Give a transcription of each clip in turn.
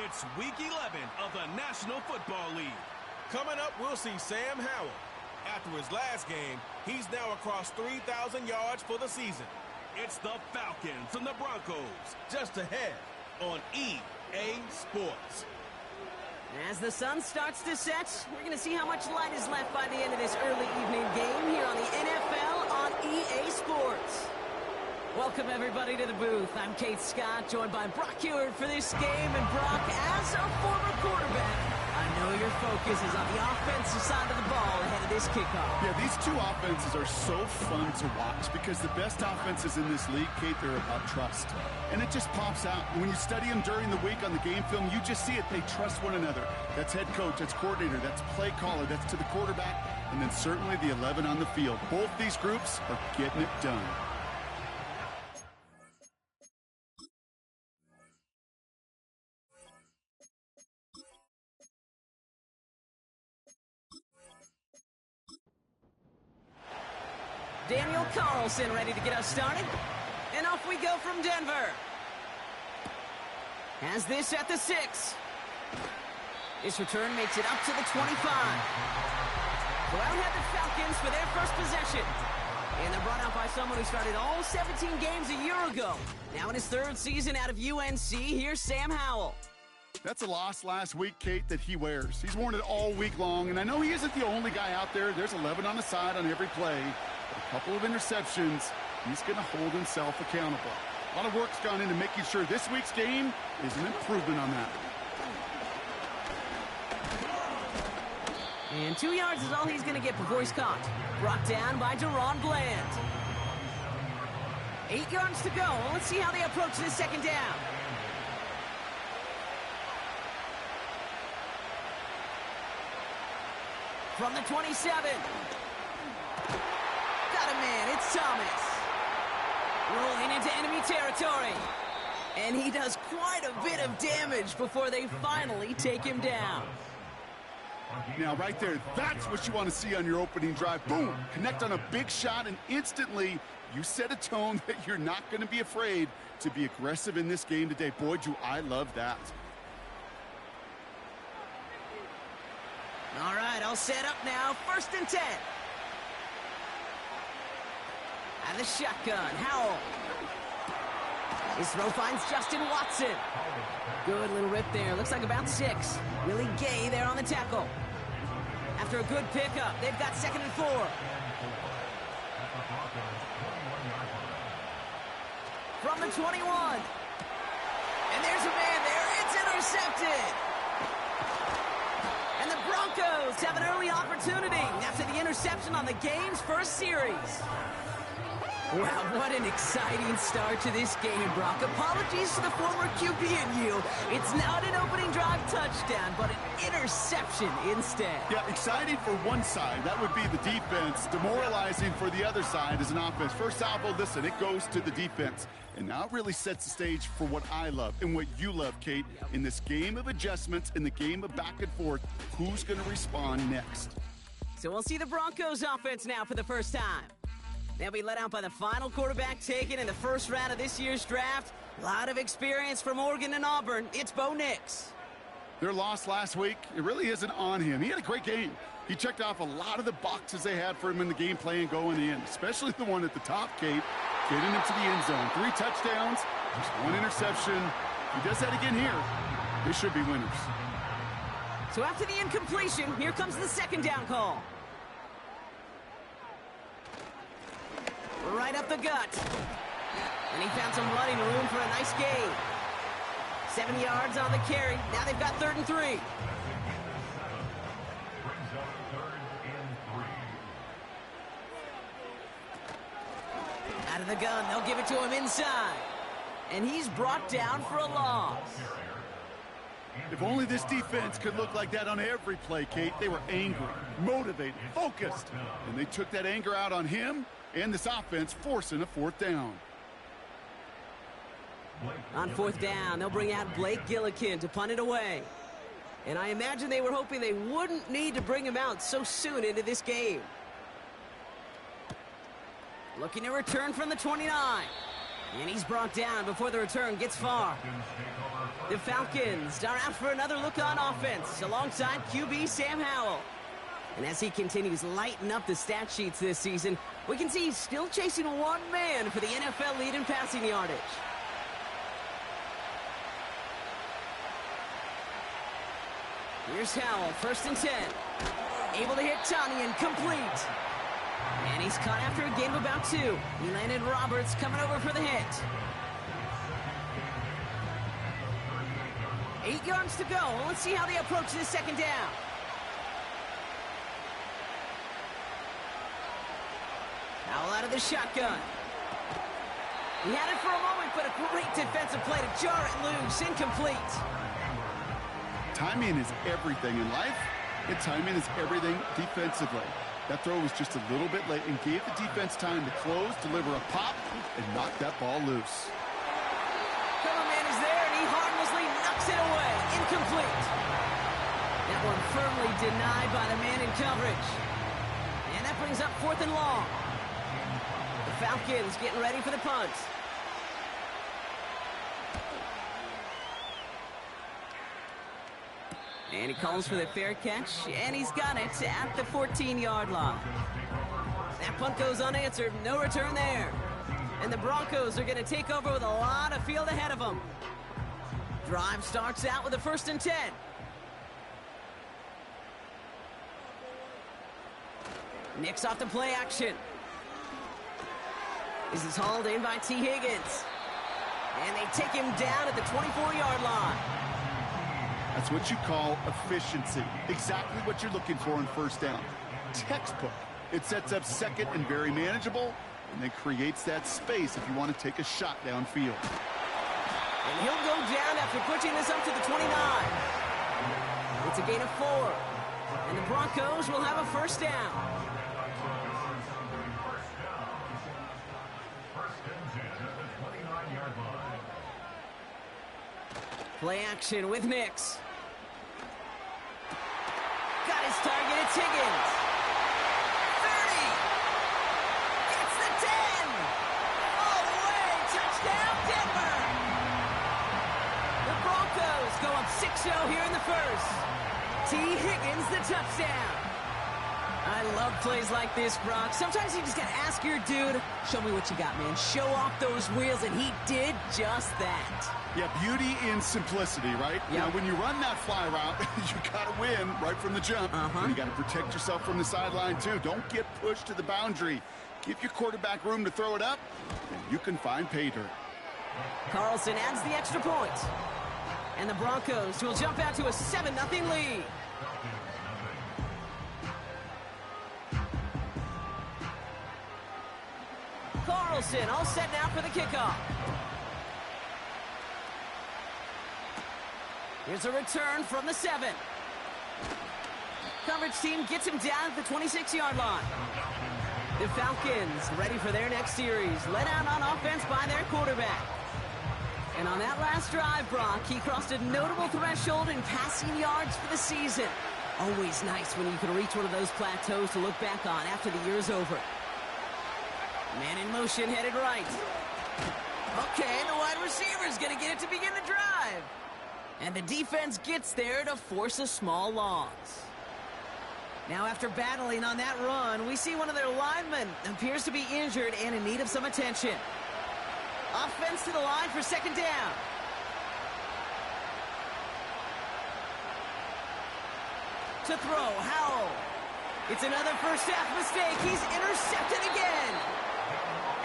It's Week 11 of the National Football League. Coming up, we'll see Sam Howell. After his last game, he's now across 3,000 yards for the season. It's the Falcons and the Broncos. Just ahead on EA Sports. As the sun starts to set, we're going to see how much light is left by the end of this early evening game here on the NFL on EA Sports. Welcome, everybody, to the booth. I'm Kate Scott, joined by Brock Hewitt for this game. And Brock, as a former quarterback, I know your focus is on the offensive side of the ball ahead of this kickoff. Yeah, these two offenses are so fun to watch because the best offenses in this league, Kate, they're about trust. And it just pops out. When you study them during the week on the game film, you just see it. They trust one another. That's head coach, that's coordinator, that's play caller, that's to the quarterback, and then certainly the 11 on the field. Both these groups are getting it done. Daniel Carlson ready to get us started. And off we go from Denver. Has this at the 6. This return makes it up to the 25. So out head the Falcons for their first possession. And they're brought out by someone who started all 17 games a year ago. Now in his 3rd season out of UNC, here's Sam Howell. That's a loss last week, Kate, that he wears. He's worn it all week long, and I know he isn't the only guy out there. There's 11 on the side on every play. A couple of interceptions, he's going to hold himself accountable. A lot of work's gone into making sure this week's game is an improvement on that. And 2 yards is all he's going to get before he's caught. Brought down by Deron Bland. 8 yards to go. Let's see how they approach this second down. From the 27. Got a man, it's Thomas. Rolling into enemy territory. And he does quite a bit of damage before they finally take him down. Now, right there, that's what you want to see on your opening drive. Boom! Connect on a big shot, and instantly you set a tone that you're not going to be afraid to be aggressive in this game today. Boy, do I love that. All right, I'll set up now. 1st and 10. And the shotgun, Howell. His throw finds Justin Watson. Good little rip there. Looks like about 6. Willie Gay there on the tackle. After a good pickup, they've got 2nd and 4. From the 21. And there's a man there. It's intercepted. And the Broncos have an early opportunity after the interception on the game's first series. Wow, what an exciting start to this game, Brock. Apologies to the former QB and you. It's not an opening drive touchdown, but an interception instead. Yeah, exciting for one side. That would be the defense. Demoralizing for the other side as an offense. First salvo, listen, it goes to the defense. And now it really sets the stage for what I love and what you love, Kate. In this game of adjustments, in the game of back and forth, who's going to respond next? So we'll see the Broncos offense now for the first time. They'll be let out by the final quarterback taken in the first round of this year's draft. A lot of experience from Oregon and Auburn. It's Bo Nix. Their loss last week, it really isn't on him. He had a great game. He checked off a lot of the boxes they had for him in the game plan going in, especially the one at the top, Kate, getting into the end zone. 3 touchdowns, just 1 interception. If he does that again here, they should be winners. So after the incompletion, here comes the 2nd down call. Right up the gut. And he found some running room for a nice gain. 7 yards on the carry. Now they've got 3rd and 3. Out of the gun, they'll give it to him inside. And he's brought down for a loss. If only this defense could look like that on every play, Kate. They were angry, motivated, focused. And they took that anger out on him and this offense, forcing a 4th down. On 4th down, they'll bring out Blake Gillikin to punt it away. And I imagine they were hoping they wouldn't need to bring him out so soon into this game. Looking to return from the 29. And he's brought down before the return gets far. The Falcons are out for another look on offense alongside QB Sam Howell. And as he continues lighting up the stat sheets this season, we can see he's still chasing one man for the NFL lead in passing yardage. Here's Howell, 1st and 10. Able to hit Tanyan, complete. And he's caught after a gain of about 2. He landed Roberts coming over for the hit. 8 yards to go. Let's see how they approach this 2nd down. Howell out of the shotgun. He had it for a moment, but a great defensive play to jar it loose. Incomplete. Timing is everything in life, and timing is everything defensively. That throw was just a little bit late and gave the defense time to close, deliver a pop, and knock that ball loose. Cover man is there, and he harmlessly knocks it away. Incomplete. That one firmly denied by the man in coverage. And that brings up 4th and long. The Falcons getting ready for the punt. And he calls for the fair catch, and he's got it at the 14-yard line. That punt goes unanswered, no return there. And the Broncos are going to take over with a lot of field ahead of them. Drive starts out with a 1st and 10. Nix off the play action. This is hauled in by T. Higgins. And they take him down at the 24-yard line. That's what you call efficiency. Exactly what you're looking for in 1st down. Textbook. It sets up 2nd and very manageable, and then creates that space if you want to take a shot downfield. And he'll go down after pushing this up to the 29. It's a gain of 4. And the Broncos will have a 1st down. Play action with Nix. Got his target, it's Higgins. 30. Gets the 10. All the way. Touchdown, Denver. The Broncos go up 6-0 here in the 1st. T. Higgins, the touchdown. I love plays like this, Brock. Sometimes you just got to ask your dude, show me what you got, man. Show off those wheels, and he did just that. Yeah, beauty in simplicity, right? Yep. Now, when you run that fly route, you got to win right from the jump. And you got to protect yourself from the sideline, too. Don't get pushed to the boundary. Give your quarterback room to throw it up, and you can find pay dirt. Carlson adds the extra point. And the Broncos will jump out to a 7-0 lead. Carlson all set now for the kickoff. Here's a return from the 7. Coverage team gets him down at the 26-yard line. The Falcons ready for their next series, led out on offense by their quarterback. And on that last drive, Brock, he crossed a notable threshold in passing yards for the season. Always nice when you can reach one of those plateaus to look back on after the year's over. Man in motion, headed right. Okay, the wide receiver's going to get it to begin the drive. And the defense gets there to force a small loss. Now, after battling on that run, we see one of their linemen appears to be injured and in need of some attention. Offense to the line for 2nd down. To throw, Howell. It's another first half mistake. He's intercepted again.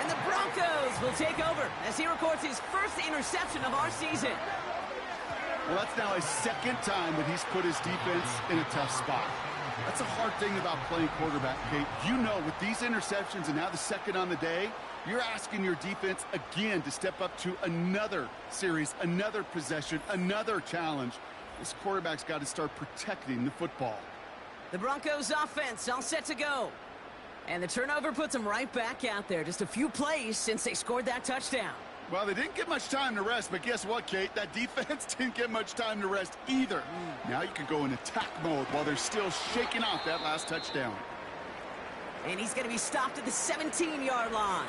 And the Broncos will take over as he records his 1st interception of our season. Well, that's now his 2nd time that he's put his defense in a tough spot. That's a hard thing about playing quarterback, Kate. You know, with these interceptions and now the 2nd on the day, you're asking your defense again to step up to another series, another possession, another challenge. This quarterback's got to start protecting the football. The Broncos offense all set to go. And the turnover puts them right back out there. Just a few plays since they scored that touchdown. Well, they didn't get much time to rest, but guess what, Kate? That defense didn't get much time to rest either. Now you can go in attack mode while they're still shaking off that last touchdown. And he's going to be stopped at the 17-yard line.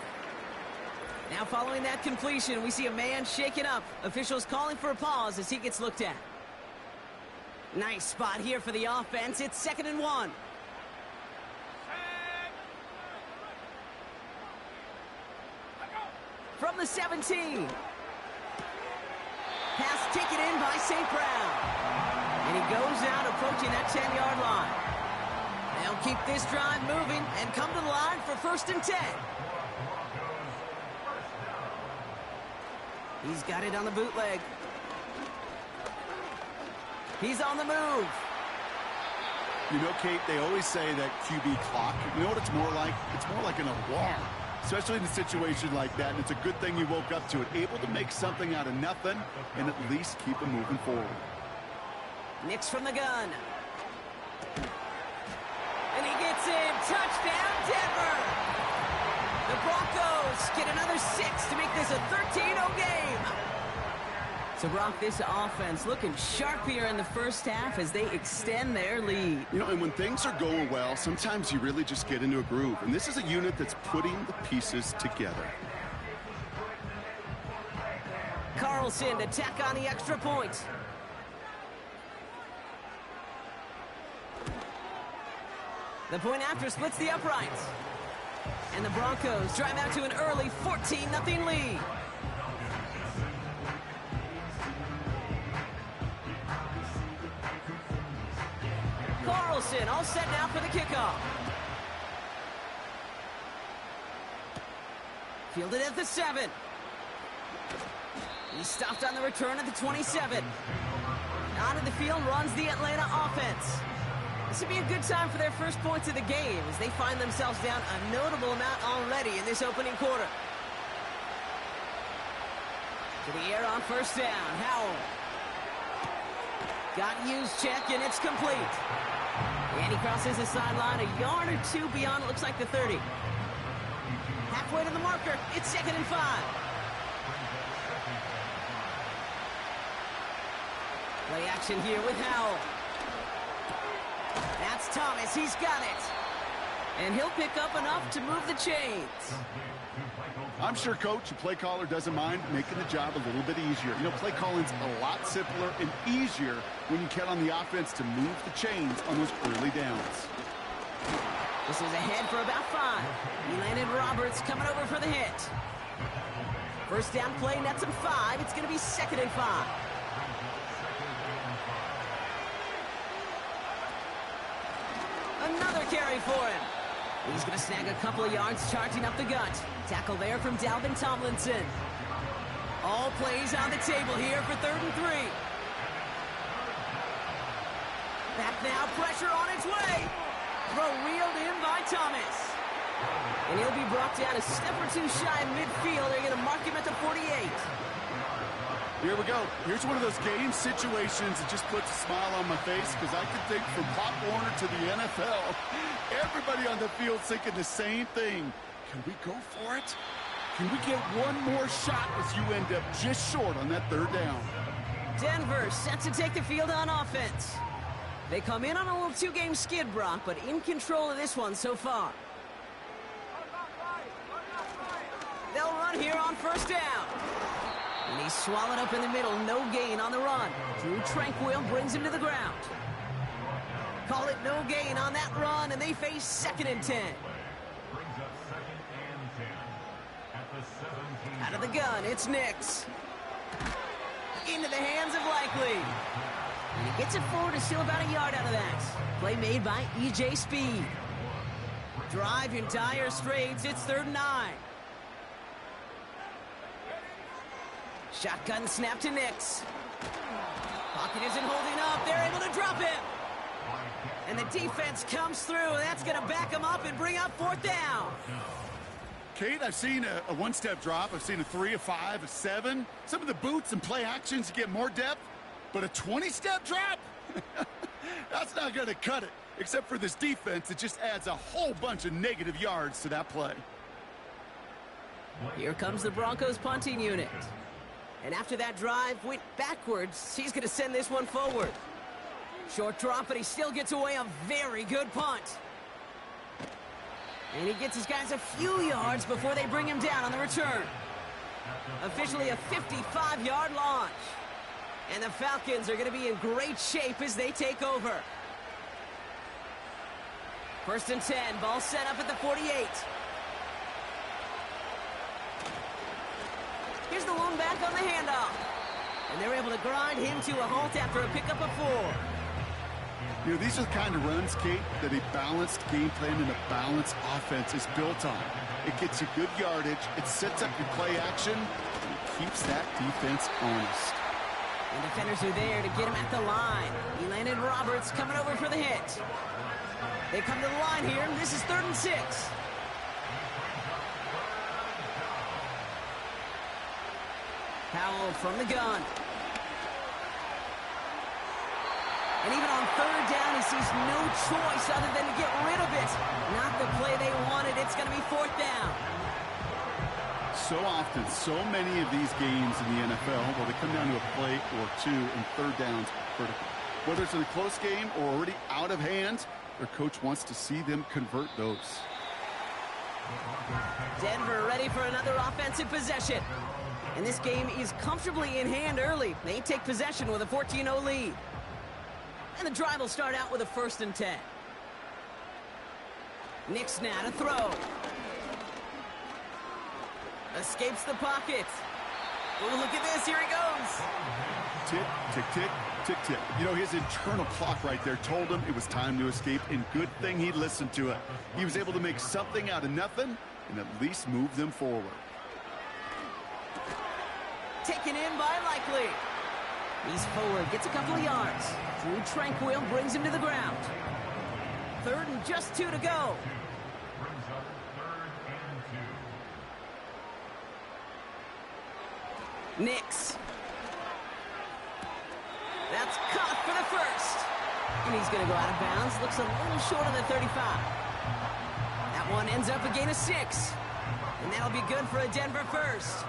Now following that completion, we see a man shaken up. Officials calling for a pause as he gets looked at. Nice spot here for the offense. It's 2nd and 1. From the 17. Pass taken in by St. Brown. And he goes out approaching that 10-yard line. They'll keep this drive moving and come to the line for 1st and 10. He's got it on the bootleg. He's on the move. You know, Kate, they always say that QB clock, you know what it's more like? It's more like an alarm, especially in a situation like that. And it's a good thing you woke up to it, able to make something out of nothing and at least keep them moving forward. Nix from the gun. And he gets in. Touchdown, Denver. The Broncos get another 6 to make this a 13-0 game. So, Brock, this offense looking sharp here in the first half as they extend their lead. You know, and when things are going well, sometimes you really just get into a groove. And this is a unit that's putting the pieces together. Carlson to tack on the extra point. The point after splits the uprights. And the Broncos drive out to an early 14-0 lead. Carlson all set now for the kickoff. Fielded at the 7. He stopped on the return at the 27. Out of the field runs the Atlanta offense. This would be a good time for their first points of the game as they find themselves down a notable amount already in this opening quarter. To the air on 1st down. Howell. Got used check, and it's complete. And he crosses the sideline a yard or 2 beyond, it looks like the 30. Halfway to the marker. It's 2nd and 5. Play action here with Howell. That's Thomas. He's got it. And he'll pick up enough to move the chains. I'm sure, Coach, the play caller doesn't mind making the job a little bit easier. You know, play calling's a lot simpler and easier when you count on the offense to move the chains on those early downs. This is ahead for about 5. He landed Roberts coming over for the hit. 1st down play nets him 5. It's going to be 2nd and 5. Another carry for him. He's going to snag a couple of yards charging up the gut. Tackle there from Dalvin Tomlinson. All plays on the table here for 3rd and 3. Back now, pressure on its way. Throw reeled in by Thomas. And he'll be brought down a step or 2 shy in midfield. They're going to mark him at the 48. Here we go. Here's one of those game situations that just puts a smile on my face because I can think from Pop Warner to the NFL, everybody on the field thinking the same thing. Can we go for it? Can we get one more shot as you end up just short on that 3rd down? Denver set to take the field on offense. They come in on a little 2-game skid, Brock, but in control of this one so far. They'll run here on 1st down. And he's swallowed up in the middle. No gain on the run. Drew Tranquil brings him to the ground. Call it no gain on that run, and they face 2nd and 10. Out of the gun, it's Nix. Into the hands of Likely. And he gets it forward to steal about a yard out of that. Play made by E.J. Speed. Drive in dire straits. It's 3rd and 9. Shotgun snap to Nix. Pocket isn't holding up. They're able to drop him. And the defense comes through, and that's going to back him up and bring up 4th down. Kate, I've seen a 1-step drop. I've seen a 3, a 5, a 7. Some of the boots and play actions to get more depth. But a 20-step drop? That's not going to cut it. Except for this defense, it just adds a whole bunch of negative yards to that play. Here comes the Broncos punting unit. And after that drive went backwards, he's going to send this one forward. Short drop, but he still gets away a very good punt. And he gets his guys a few yards before they bring him down on the return. Officially a 55-yard launch. And the Falcons are going to be in great shape as they take over. 1st and 10, ball set up at the 48. Here's the lone back on the handoff. And they're able to grind him to a halt after a pickup of 4. You know, these are the kind of runs, Kate, that a balanced game plan and a balanced offense is built on. It gets you good yardage, it sets up your play action, and it keeps that defense honest. And defenders are there to get him at the line. Elandon Roberts coming over for the hit. They come to the line here, and this is 3rd and 6. Powell from the gun. And even on 3rd down, he sees no choice other than to get rid of it. Not the play they wanted. It's going to be 4th down. So often, so many of these games in the NFL, well, they come down to a play or two and 3rd downs critical. Whether it's in a close game or already out of hand, their coach wants to see them convert those. Denver ready for another offensive possession. And this game is comfortably in hand early. They take possession with a 14-0 lead. And the drive will start out with a 1st and 10. Nick's now to throw. Escapes the pocket. Oh, look at this. Here he goes. Tick, tick, tick, tick, tick. You know, his internal clock right there told him it was time to escape, and good thing he listened to it. He was able to make something out of nothing and at least move them forward. Taken in by Likely. He's forward, gets a couple of yards. Drew Tranquil brings him to the ground. 3rd and just 2 to go. Nix. That's caught for the 1st. And he's going to go out of bounds. Looks a little short of the 35. That one ends up a gain of 6. And that'll be good for a Denver 1st.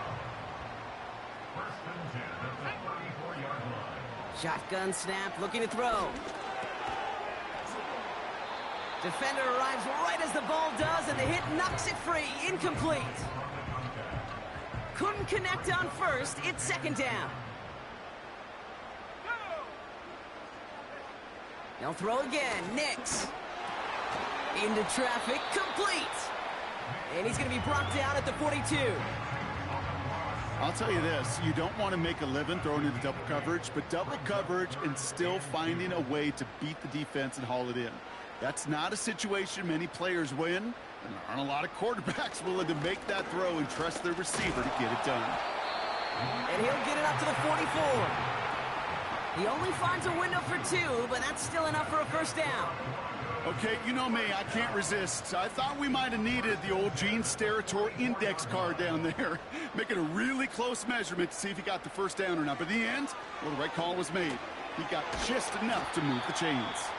Shotgun snap, looking to throw. Defender arrives right as the ball does, and the hit knocks it free. Incomplete. Couldn't connect on 1st. It's 2nd down. They'll throw again. Nix. Into traffic. Complete. And he's going to be brought down at the 42. I'll tell you this, you don't want to make a living throwing into double coverage, but double coverage and still finding a way to beat the defense and haul it in. That's not a situation many players win, and there aren't a lot of quarterbacks willing to make that throw and trust their receiver to get it done. And he'll get it up to the 44. He only finds a window for 2, but that's still enough for a 1st down. Okay, you know me, I can't resist. I thought we might have needed the old Gene Steratore index card down there, making a really close measurement to see if he got the 1st down or not. But in the end, well, the right call was made. He got just enough to move the chains.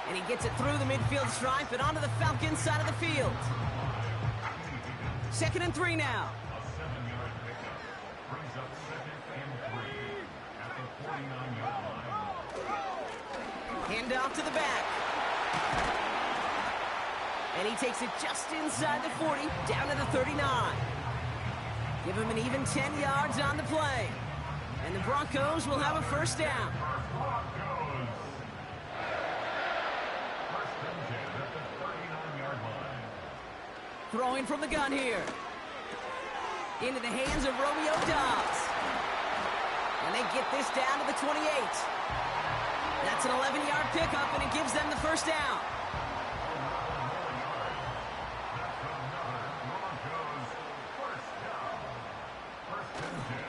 And he gets it through the midfield stripe and onto the Falcons side of the field. 2nd and 3 now. Hand off to the back. And he takes it just inside the 40, down to the 39. Give him an even 10 yards on the play. And the Broncos will have a 1st down. Throwing from the gun here. Into the hands of Romeo Dobbs. And they get this down to the 28. That's an 11-yard pickup, and it gives them the 1st down.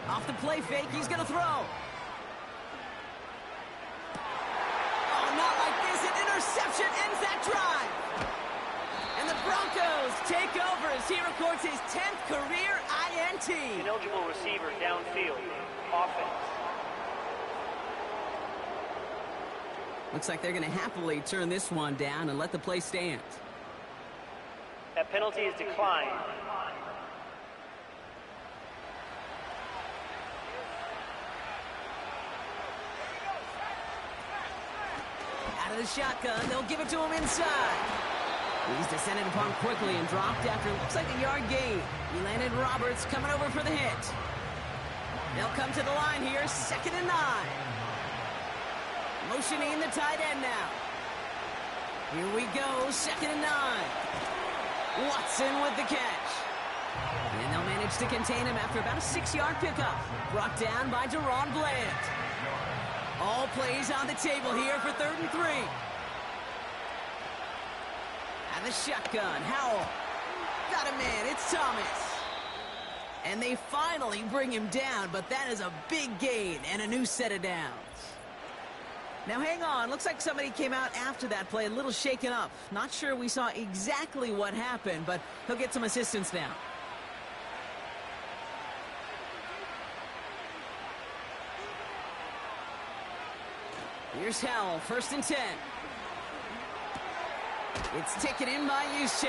Off the play fake, he's going to throw. Oh, not like this. An interception ends that drive. And the Broncos take over as he records his 10th career INT. Ineligible receiver downfield. Offense. Looks like they're going to happily turn this one down and let the play stand. That penalty is declined. Out of the shotgun, they'll give it to him inside. He's descended upon quickly and dropped after looks like a yard gain. He landed Roberts coming over for the hit. They'll come to the line here, 2nd and 9. Motioning the tight end now. Here we go, 2nd and 9. Watson with the catch. And they'll manage to contain him after about a 6-yard pickup. Brought down by Deron Bland. All plays on the table here for 3rd and 3. And the shotgun, Howell. Got a man, it's Thomas. And they finally bring him down, but that is a big gain and a new set of downs. Now hang on, looks like somebody came out after that play a little shaken up. Not sure we saw exactly what happened, but he'll get some assistance now. Here's Howell, 1st and 10. It's taken in by Juszczyk.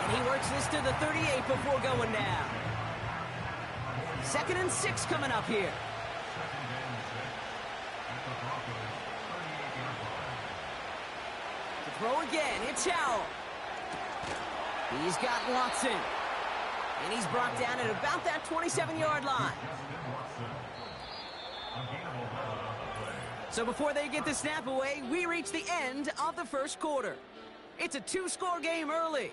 And he works this to the 38 before going down. 2nd and 6 coming up here. To throw again, it's Howell. He's got Watson. And he's brought down at about that 27-yard line. So before they get the snap away, we reach the end of the 1st quarter. It's a 2-score game early.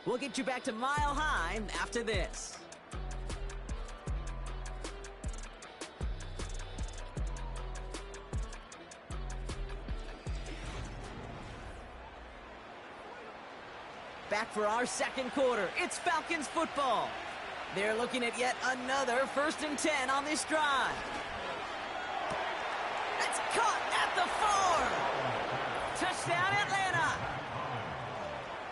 We'll get you back to Mile High after this. Back for our 2nd quarter. It's Falcons football. They're looking at yet another 1st and 10 on this drive. That's caught at the 4. Touchdown, Atlanta.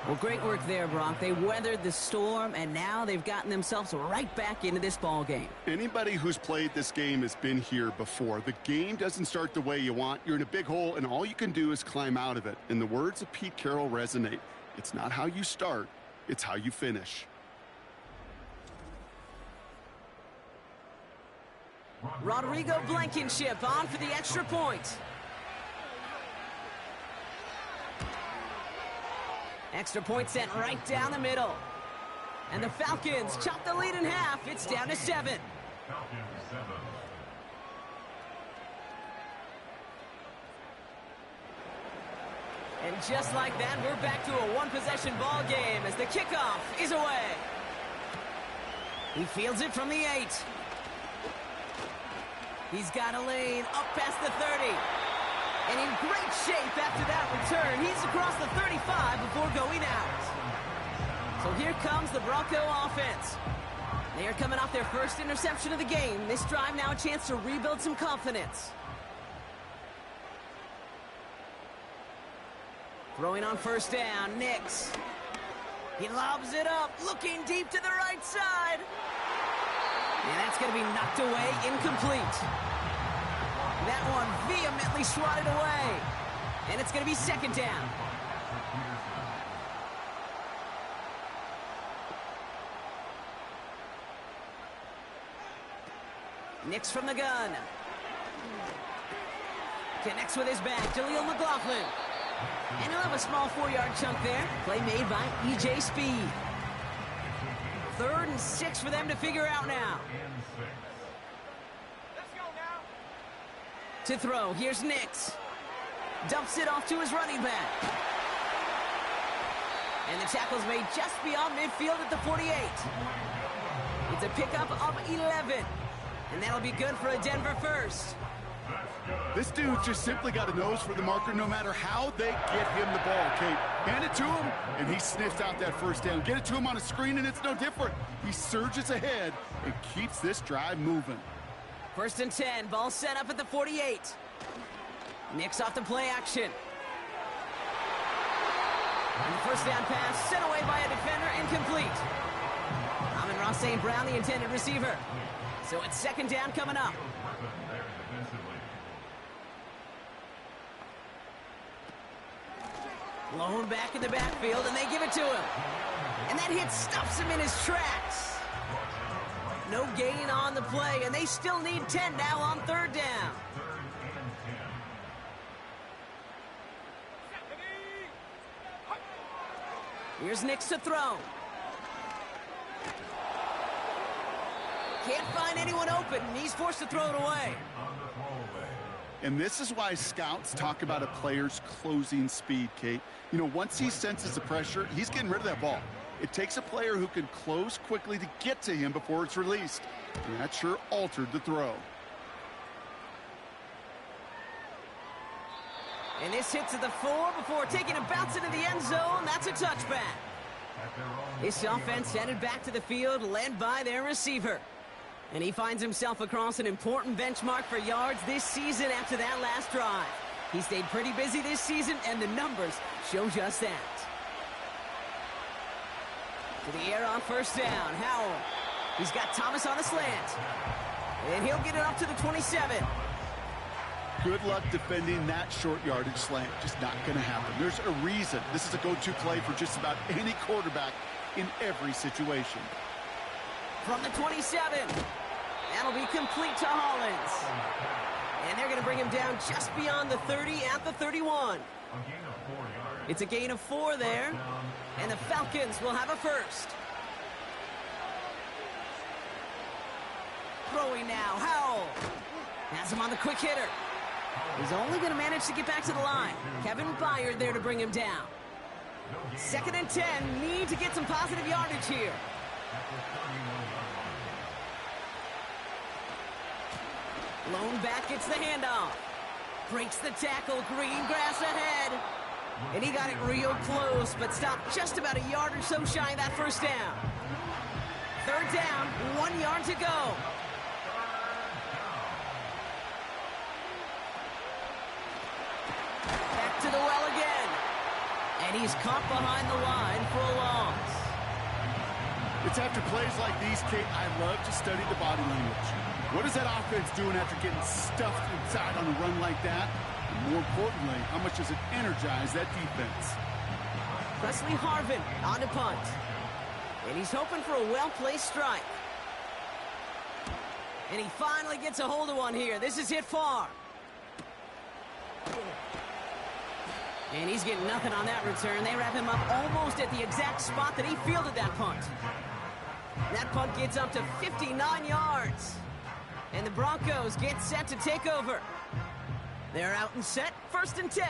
Well, great work there, Brock. They weathered the storm, and now they've gotten themselves right back into this ball game. Anybody who's played this game has been here before. The game doesn't start the way you want. You're in a big hole, and all you can do is climb out of it. And the words of Pete Carroll resonate. It's not how you start, it's how you finish. Rodrigo Blankenship on for the extra point. Extra point sent right down the middle. And the Falcons chop the lead in half. It's down to 7. And just like that, we're back to a one-possession ball game as the kickoff is away. He fields it from the 8. He's got a lane up past the 30. And in great shape after that return. He's across the 35 before going out. So here comes the Bronco offense. They are coming off their first interception of the game. This drive now a chance to rebuild some confidence. Throwing on 1st down, Nix. He lobs it up, looking deep to the right side. And that's going to be knocked away, incomplete. That one vehemently swatted away. And it's going to be 2nd down. Nix from the gun. Connects with his back, Jaleel McLaughlin. And he'll have a small 4-yard chunk there. Play made by E.J. Speed. 3rd and 6 for them to figure out now. To throw, here's Nix. Dumps it off to his running back. And the tackle's made just beyond midfield at the 48. It's a pickup of 11. And that'll be good for a Denver first. This dude just simply got a nose for the marker no matter how they get him the ball, Kate. Hand it to him, and he sniffs out that 1st down. Get it to him on a screen, and it's no different. He surges ahead and keeps this drive moving. 1st and 10, ball set up at the 48. Nix off the play action. And the 1st down pass sent away by a defender, incomplete. Amon-Ra St. Brown, the intended receiver. So it's 2nd down coming up. Blown back in the backfield, and they give it to him. And that hit stops him in his tracks. No gain on the play, and they still need 10 now on 3rd down. Here's Nix to throw. Can't find anyone open, and he's forced to throw it away. And this is why scouts talk about a player's closing speed, Kate. You know, once he senses the pressure, he's getting rid of that ball. It takes a player who can close quickly to get to him before it's released. And that sure altered the throw. And this hits at the 4 before taking a bounce into the end zone. That's a touchback. This offense headed back to the field, led by their receiver. And he finds himself across an important benchmark for yards this season after that last drive. He stayed pretty busy this season, and the numbers show just that. To the air on first down, Howell. He's got Thomas on a slant. And he'll get it up to the 27. Good luck defending that short yardage slant. Just not going to happen. There's a reason this is a go-to play for just about any quarterback in every situation. From the 27. That'll be complete to Hollins. And they're going to bring him down just beyond the 30 at the 31. It's a gain of 4 there. And the Falcons will have a first. Throwing now, Howell. Has him on the quick hitter. He's only going to manage to get back to the line. Kevin Byard there to bring him down. 2nd and 10. Need to get some positive yardage here. Lone back gets the handoff. Breaks the tackle. Green grass ahead. And he got it real close, but stopped just about a yard or so shy of that first down. 3rd down, 1 yard to go. Back to the well again. And he's caught behind the line for a loss. It's after plays like these, Kate, I love to study the body language. What is that offense doing after getting stuffed inside on a run like that? And more importantly, how much does it energize that defense? Presley Harvin on to punt. And he's hoping for a well-placed strike. And he finally gets a hold of one here. This is hit far. And he's getting nothing on that return. They wrap him up almost at the exact spot that he fielded that punt. That punt gets up to 59 yards. And the Broncos get set to take over. They're out and set, 1st and 10.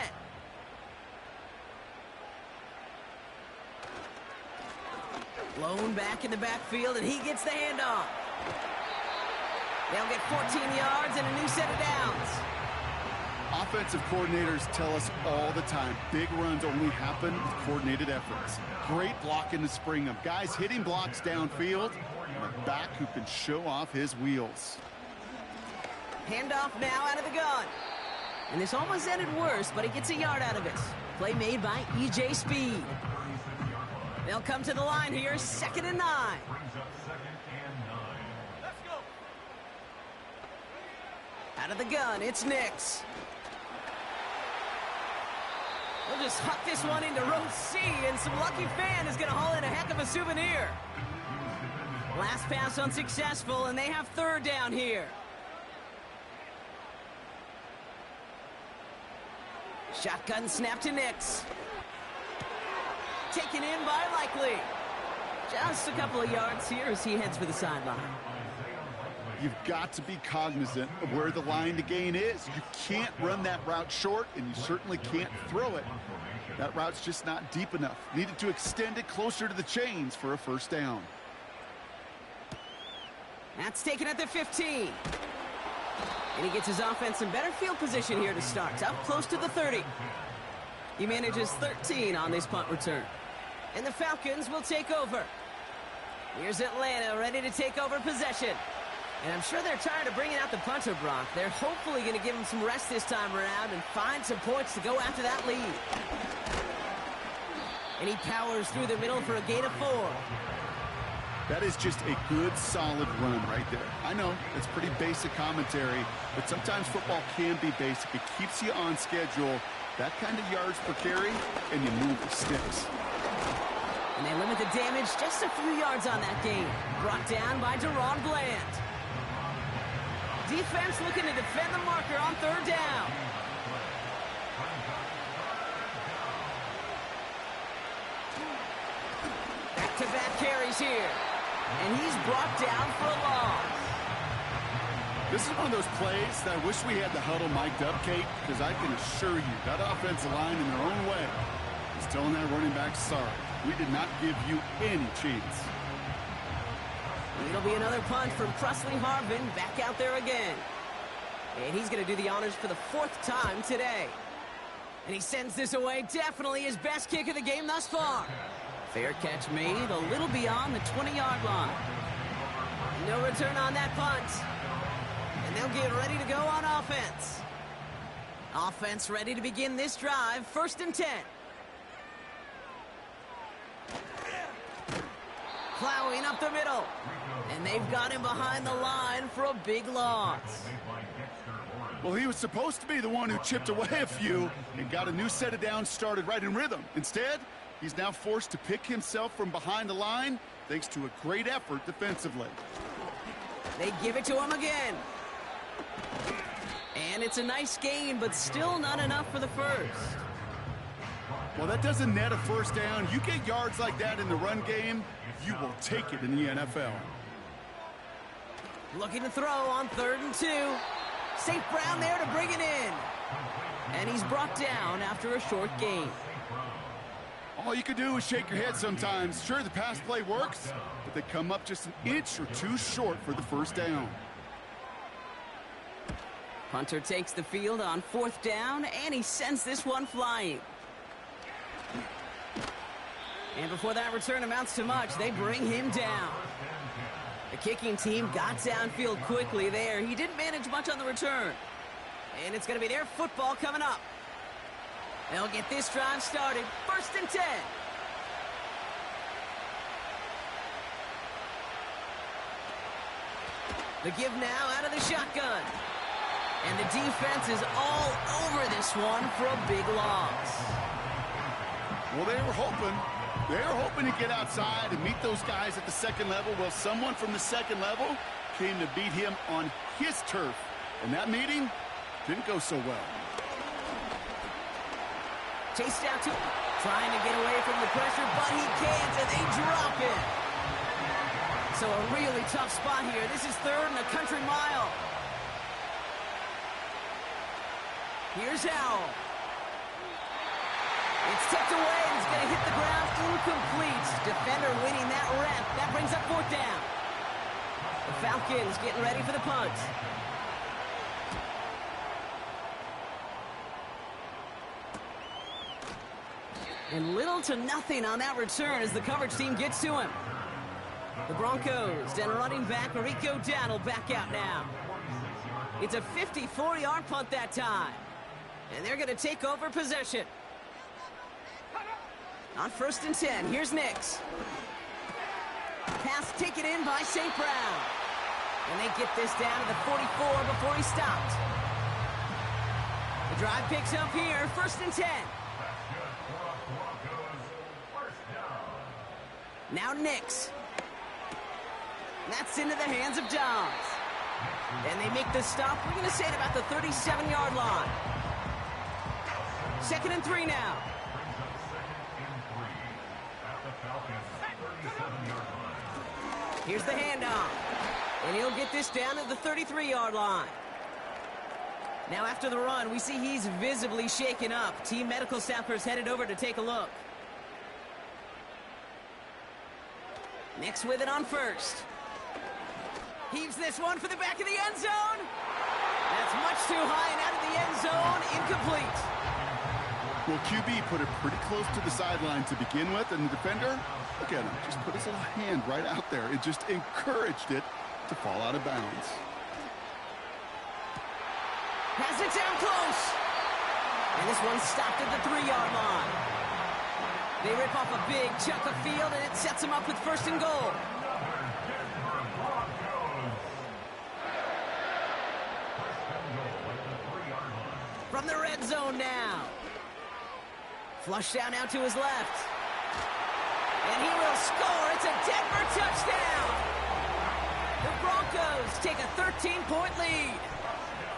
Lone back in the backfield, and he gets the handoff. They'll get 14 yards and a new set of downs. Offensive coordinators tell us all the time, big runs only happen with coordinated efforts. Great block in the spring of guys hitting blocks downfield, and a back who can show off his wheels. Handoff now out of the gun. And this almost ended worse, but he gets a yard out of it. Play made by E.J. Speed. They'll come to the line here, 2nd and 9. Out of the gun, it's Nix. We'll just huck this one into row C, and some lucky fan is going to haul in a heck of a souvenir. Last pass unsuccessful, and they have 3rd down here. Shotgun snap to Nix. Taken in by Likely. Just a couple of yards here as he heads for the sideline. You've got to be cognizant of where the line to gain is. You can't run that route short, and you certainly can't throw it. That route's just not deep enough. Needed to extend it closer to the chains for a 1st down. That's taken at the 15. And he gets his offense in better field position here to start. Up close to the 30. He manages 13 on this punt return. And the Falcons will take over. Here's Atlanta ready to take over possession. And I'm sure they're tired of bringing out the punter, Brock. They're hopefully going to give him some rest this time around and find some points to go after that lead. And he powers through the middle for a gain of 4. That is just a good, solid run right there. I know, it's pretty basic commentary, but sometimes football can be basic. It keeps you on schedule. That kind of yards per carry, and you move the sticks. And they limit the damage just a few yards on that gain. Brought down by Deron Bland. Defense looking to defend the marker on 3rd down. carries here. And he's brought down for a loss. This is one of those plays that I wish we had the huddle mic'd up, Kate, because I can assure you that offensive line in their own way is telling that running back, sorry, we did not give you any chance. It'll be another punt from Presley Harvin back out there again. And he's going to do the honors for the 4th time today. And he sends this away, definitely his best kick of the game thus far. Fair catch made a little beyond the 20-yard line. No return on that punt. And they'll get ready to go on offense. Offense ready to begin this drive, 1st and 10. Plowing up the middle. And they've got him behind the line for a big loss. Well, he was supposed to be the one who chipped away a few and got a new set of downs started right in rhythm. Instead, he's now forced to pick himself from behind the line thanks to a great effort defensively. They give it to him again. And it's a nice gain, but still not enough for the first. Well, that doesn't net a first down. You get yards like that in the run game, you will take it in the NFL. Looking to throw on 3rd and 2. St. Brown there to bring it in. And he's brought down after a short gain. All you can do is shake your head sometimes. Sure, the pass play works, but they come up just an inch or two short for the first down. Hunter takes the field on 4th down, and he sends this one flying. And before that return amounts to much, they bring him down. The kicking team got downfield quickly there. He didn't manage much on the return. And it's going to be their football coming up. They'll get this drive started. 1st and 10. The give now out of the shotgun. And the defense is all over this one for a big loss. Well, they were hoping to get outside and meet those guys at the 2nd level. Well, someone from the 2nd level came to beat him on his turf. And that meeting didn't go so well. Chased out to him, trying to get away from the pressure, but he can't, and they drop it. So a really tough spot here. This is 3rd and a country mile. Here's Howell. It's tipped away, and it's going to hit the ground incomplete. Defender winning that rep. That brings up 4th down. The Falcons getting ready for the punt. And little to nothing on that return as the coverage team gets to him. The Broncos and running back Rico Dowdle back out now. It's a 54-yard punt that time. And they're going to take over possession. On 1st and 10, here's Nix. Pass taken in by St. Brown. And they get this down to the 44 before he stopped. The drive picks up here, 1st and 10. Now Nix. That's into the hands of Johns. And they make the stop, we're going to say, at about the 37-yard line. 2nd and 3 now. Here's the handoff. And he'll get this down to the 33-yard line. Now after the run, we see he's visibly shaken up. Team medical staffers headed over to take a look. Nix with it on 1st. Heaves this one for the back of the end zone. That's much too high and out of the end zone. Incomplete. Well, QB put it pretty close to the sideline to begin with, and the defender, look at him, just put his little hand right out there. It just encouraged it to fall out of bounds. Has it down close. And this one stopped at the 3-yard line. They rip off a big chunk of field, and it sets them up with 1st and goal. From the red zone now. Flush down out to his left. And he will score. It's a Denver touchdown. The Broncos take a 13-point lead.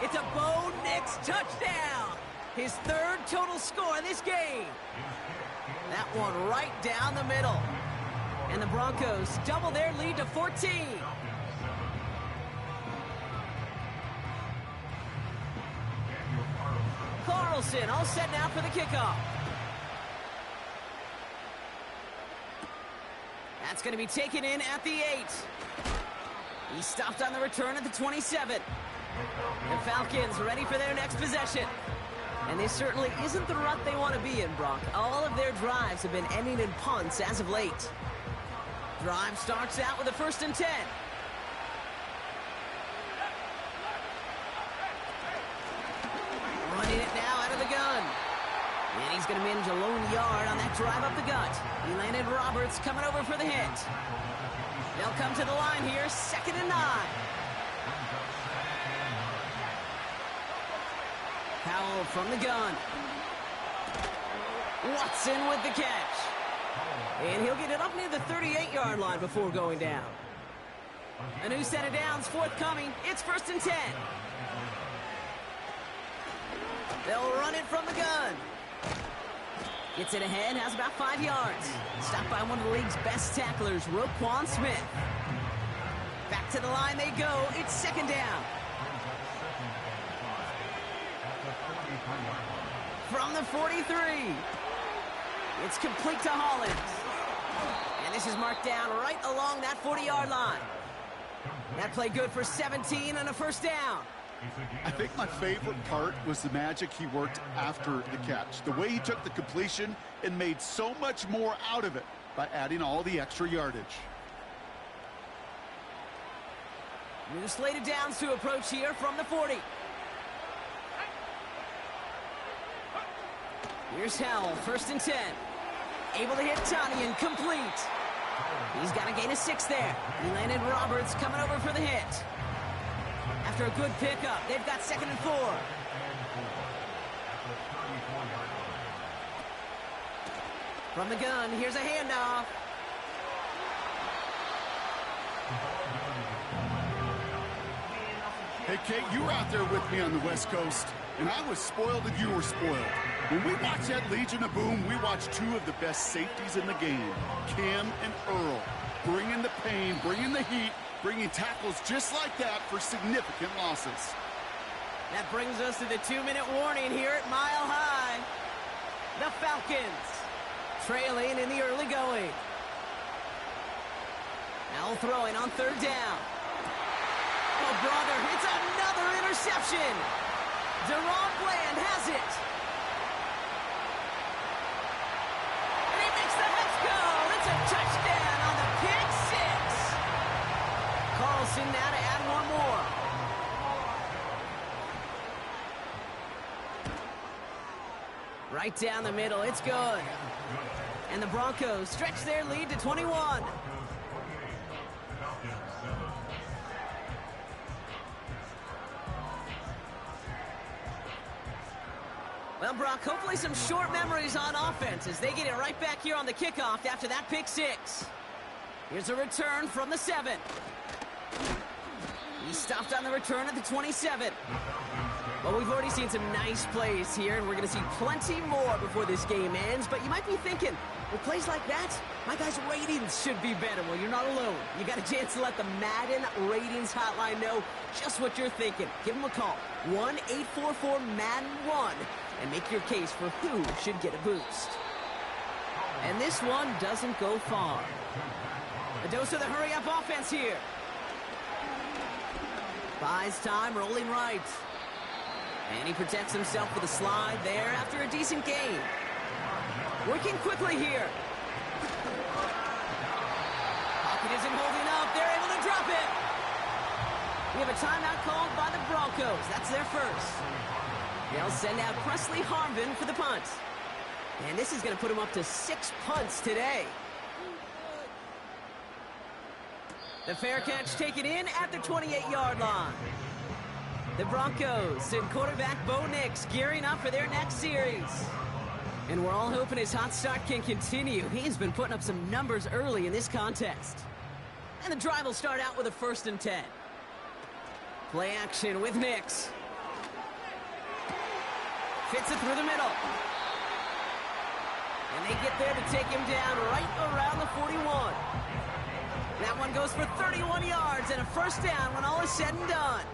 It's a Bo Nix touchdown. His 3rd total score in this game. That one right down the middle. And the Broncos double their lead to 14. Carlson all set now for the kickoff. That's going to be taken in at the 8. He stopped on the return at the 27. The Falcons ready for their next possession. And this certainly isn't the rut they want to be in, Brock. All of their drives have been ending in punts as of late. Drive starts out with a 1st and 10. Running it now out of the gun. And he's going to manage a lone yard on that drive up the gut. He landed Roberts coming over for the hit. They'll come to the line here, 2nd and 9. Powell from the gun. Watson with the catch. And he'll get it up near the 38-yard line before going down. A new set of downs forthcoming. It's 1st and 10. They'll run it from the gun. Gets it ahead, has about 5 yards. Stopped by one of the league's best tacklers, Roquan Smith. Back to the line they go. It's 2nd down. From the 43. It's complete to Hollins. And this is marked down right along that 40-yard line. That play good for 17 and a 1st down. I think my favorite part was the magic he worked after the catch. The way he took the completion and made so much more out of it by adding all the extra yardage. New slated downs to approach here from the 40. Here's Howell, 1st and 10. Able to hit Tanyan, complete. He's got a gain of 6 there. He landed Roberts coming over for the hit. After a good pickup, they've got 2nd and 4. From the gun, here's a handoff. Hey, Kate, you were out there with me on the West Coast, and I was spoiled and you were spoiled. When we watched that Legion of Boom, we watched 2 of the best safeties in the game, Cam and Earl, bringing the pain, bringing the heat, bringing tackles just like that for significant losses. That brings us to the 2-minute warning here at Mile High. The Falcons trailing in the early going. Now throwing on 3rd down. Oh, brother, it's another interception. Deron Bland has it. And he makes the Mets go. It's a touchdown on the pick 6. Carlson now to add one more. Right down the middle, it's good. And the Broncos stretch their lead to 21. Well, Brock, hopefully some short memories on offense as they get it right back here on the kickoff after that pick 6. Here's a return from the 7. He stopped on the return at the 27. Well, we've already seen some nice plays here, and we're going to see plenty more before this game ends. But you might be thinking, with plays like that, my guys' ratings should be better. Well, you're not alone. You got a chance to let the Madden Ratings Hotline know just what you're thinking. Give them a call, 1-844-MADDEN-1, and make your case for who should get a boost. And this one doesn't go far. A dose of the hurry-up offense here. Buys time, rolling right. And he protects himself with a slide there after a decent gain. Working quickly here. Pocket isn't holding up. They're able to drop it. We have a timeout called by the Broncos. That's their first. They'll send out Presley Harvin for the punt. And this is going to put him up to 6 punts today. The fair catch taken in at the 28-yard line. The Broncos and quarterback Bo Nix gearing up for their next series. And we're all hoping his hot start can continue. He's been putting up some numbers early in this contest. And the drive will start out with a 1st and 10. Play action with Nix. Fits it through the middle. And they get there to take him down right around the 41. That one goes for 31 yards and a first down when all is said and done.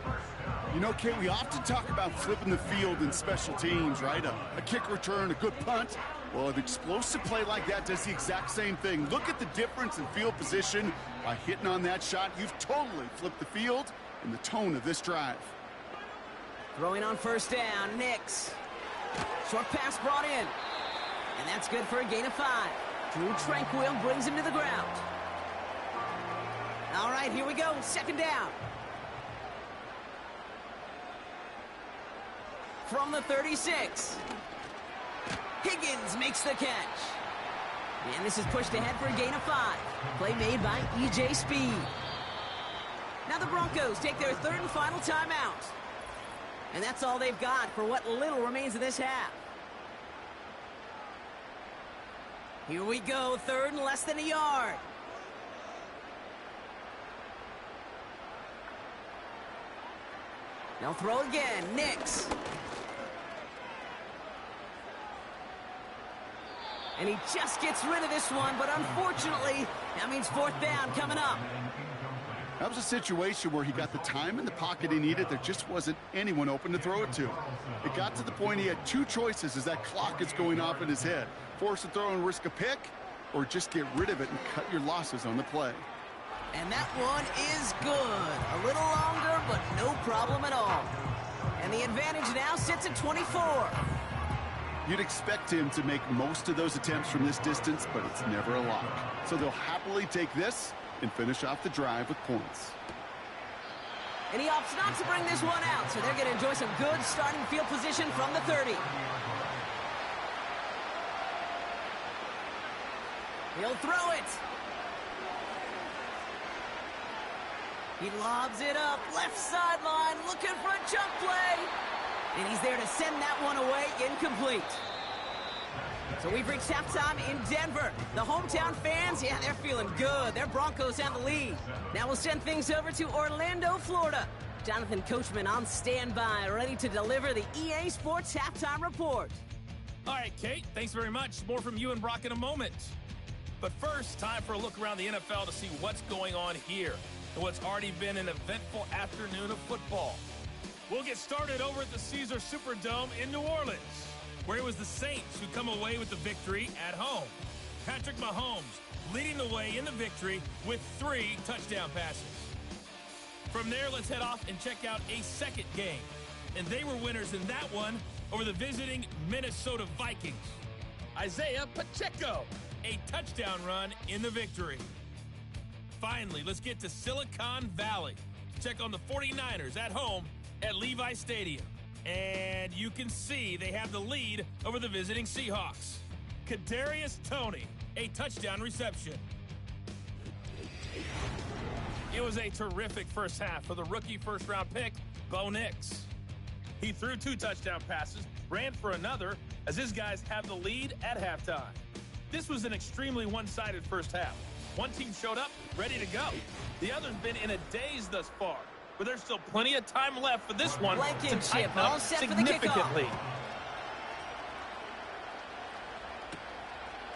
You know, Kate, we often talk about flipping the field in special teams, right? A kick return, a good punt. Well, an explosive play like that does the exact same thing. Look at the difference in field position. By hitting on that shot, you've totally flipped the field and the tone of this drive. Throwing on first down, Nix. Short pass brought in. And that's good for a gain of 5. Drew Tranquil brings him to the ground. All right, here we go. Second down. From the 36. Higgins makes the catch. And this is pushed ahead for a gain of 5. Play made by E.J. Speed. Now the Broncos take their third and final timeout. And that's all they've got for what little remains of this half. Here we go, third and less than a yard. Now throw again, Nix. And he just gets rid of this one, but unfortunately, that means fourth down coming up. That was a situation where he got the time in the pocket he needed. There just wasn't anyone open to throw it to. It got to the point he had 2 choices as that clock is going off in his head. Force a throw and risk a pick, or just get rid of it and cut your losses on the play. And that one is good. A little longer, but no problem at all. And the advantage now sits at 24. You'd expect him to make most of those attempts from this distance, but it's never a lock. So they'll happily take this and finish off the drive with points. And he opts not to bring this one out, so they're going to enjoy some good starting field position from the 30. He'll throw it. He lobs it up, left sideline, looking for a jump play. And he's there to send that one away, incomplete. So we've reached halftime in Denver. The hometown fans, yeah, they're feeling good. Their Broncos have the lead. Now we'll send things over to Orlando, Florida. Jonathan Coachman on standby, ready to deliver the EA Sports halftime report. All right, Kate, thanks very much. More from you and Brock in a moment. But first, time for a look around the NFL to see what's going on here and what's already been an eventful afternoon of football. We'll get started over at the Caesar Superdome in New Orleans, where it was the Saints who come away with the victory at home. Patrick Mahomes leading the way in the victory with 3 touchdown passes. From there, let's head off and check out a second game. And they were winners in that one over the visiting Minnesota Vikings. Isaiah Pacheco, a touchdown run in the victory. Finally, let's get to Silicon Valley to check on the 49ers at home at Levi Stadium. And you can see they have the lead over the visiting Seahawks. Kadarius Toney, a touchdown reception. It was a terrific first half for the rookie first-round pick, Bo Nix. He threw 2 touchdown passes, ran for another, as his guys have the lead at halftime. This was an extremely one-sided first half. One team showed up, ready to go. The other's been in a daze thus far. But there's still plenty of time left for this one to tighten up significantly.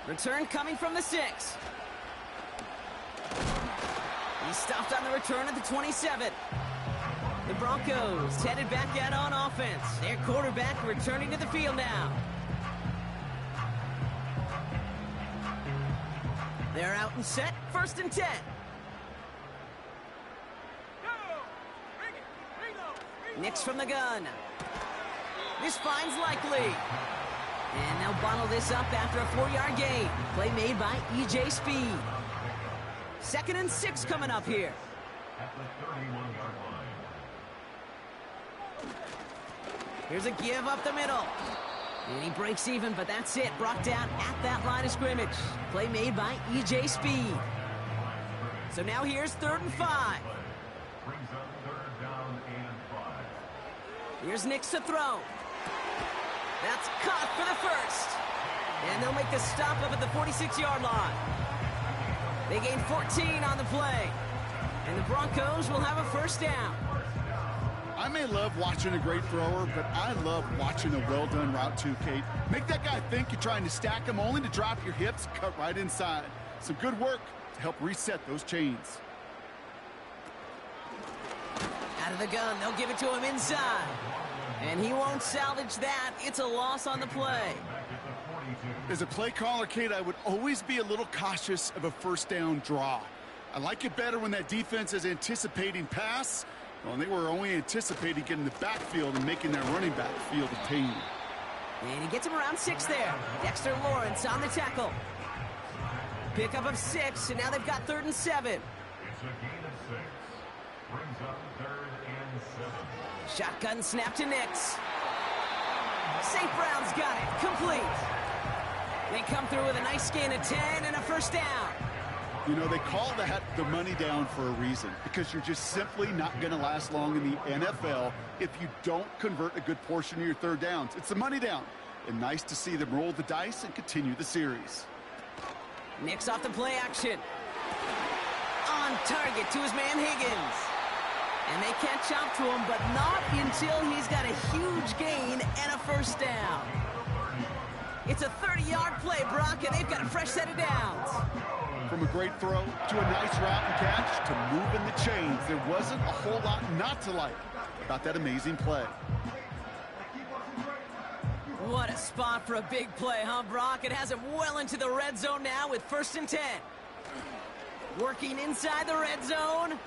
Return coming from the 6. He stopped on the return at the 27. The Broncos headed back out on offense. Their quarterback returning to the field now. They're out and set, 1st and 10. Nix from the gun. This finds Likely. And they'll bottle this up after a 4-yard gain. Play made by E.J. Speed. 2nd and 6 coming up here. Here's a give up the middle. And he breaks even, but that's it. Brought down at that line of scrimmage. Play made by E.J. Speed. So now here's 3rd and 5. Here's Nix to throw. That's caught for the first. And they'll make the stop up at the 46-yard line. They gain 14 on the play. And the Broncos will have a first down. I may love watching a great thrower, but I love watching a well-done route too, Kate. Make that guy think you're trying to stack him only to drop your hips, cut right inside. Some good work to help reset those chains. Out of the gun, they'll give it to him inside. And he won't salvage that. It's a loss on the play. As a play caller, Kate, I would always be a little cautious of a first down draw. I like it better when that defense is anticipating pass. Well, they were only anticipating getting the backfield and making that running back feel the pain. And he gets him around 6 there. Dexter Lawrence on the tackle. Pickup of 6, and now they've got 3rd and 7. It's a gain of 6. Brings up 3rd and 7. Shotgun snap to Nix. St. Brown's got it. Complete. They come through with a nice gain of 10 and a first down. You know, they call that the money down for a reason, because you're just simply not going to last long in the NFL if you don't convert a good portion of your third downs. It's the money down. And nice to see them roll the dice and continue the series. Nix off the play action. On target to his man Higgins. And they catch up to him, but not until he's got a huge gain and a first down. It's a 30-yard play, Brock, and they've got a fresh set of downs. From a great throw to a nice route and catch to moving the chains, there wasn't a whole lot not to like about that amazing play. What a spot for a big play, huh, Brock? It has him well into the red zone now with 1st and 10. Working inside the red zone.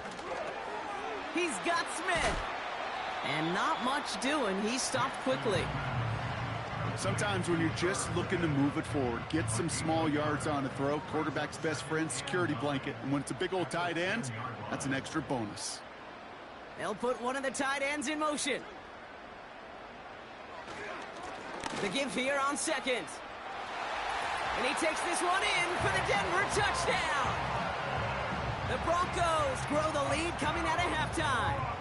He's got Smith. And not much doing. He stopped quickly. Sometimes when you're just looking to move it forward, get some small yards on a throw, quarterback's best friend, security blanket. And when it's a big old tight end, that's an extra bonus. They'll put one of the tight ends in motion. The give here on 2nd. And he takes this one in for the Denver touchdown. The Broncos grow the lead coming out of halftime.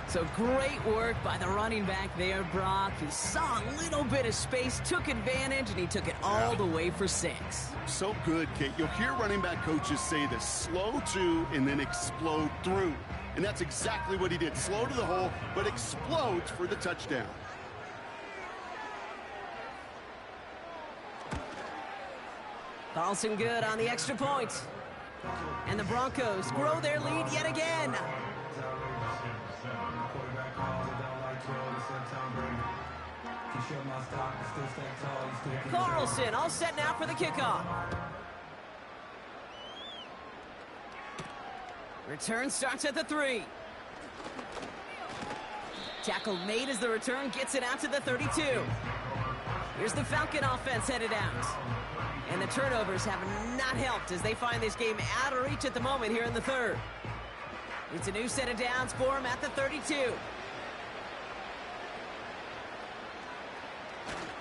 So great work by the running back there, Brock. He saw a little bit of space, took advantage, and he took it all the way for 6. So good, Kate. You'll hear running back coaches say this: slow to and then explode through. And that's exactly what he did. Slow to the hole, but explodes for the touchdown. Carlson good on the extra point. And the Broncos grow their lead yet again. Carlson all set now for the kickoff. Return starts at the 3. Tackle made as the return gets it out to the 32. Here's the Falcon offense headed out. And the turnovers have not helped as they find this game out of reach at the moment here in the 3rd. It's a new set of downs for him at the 32.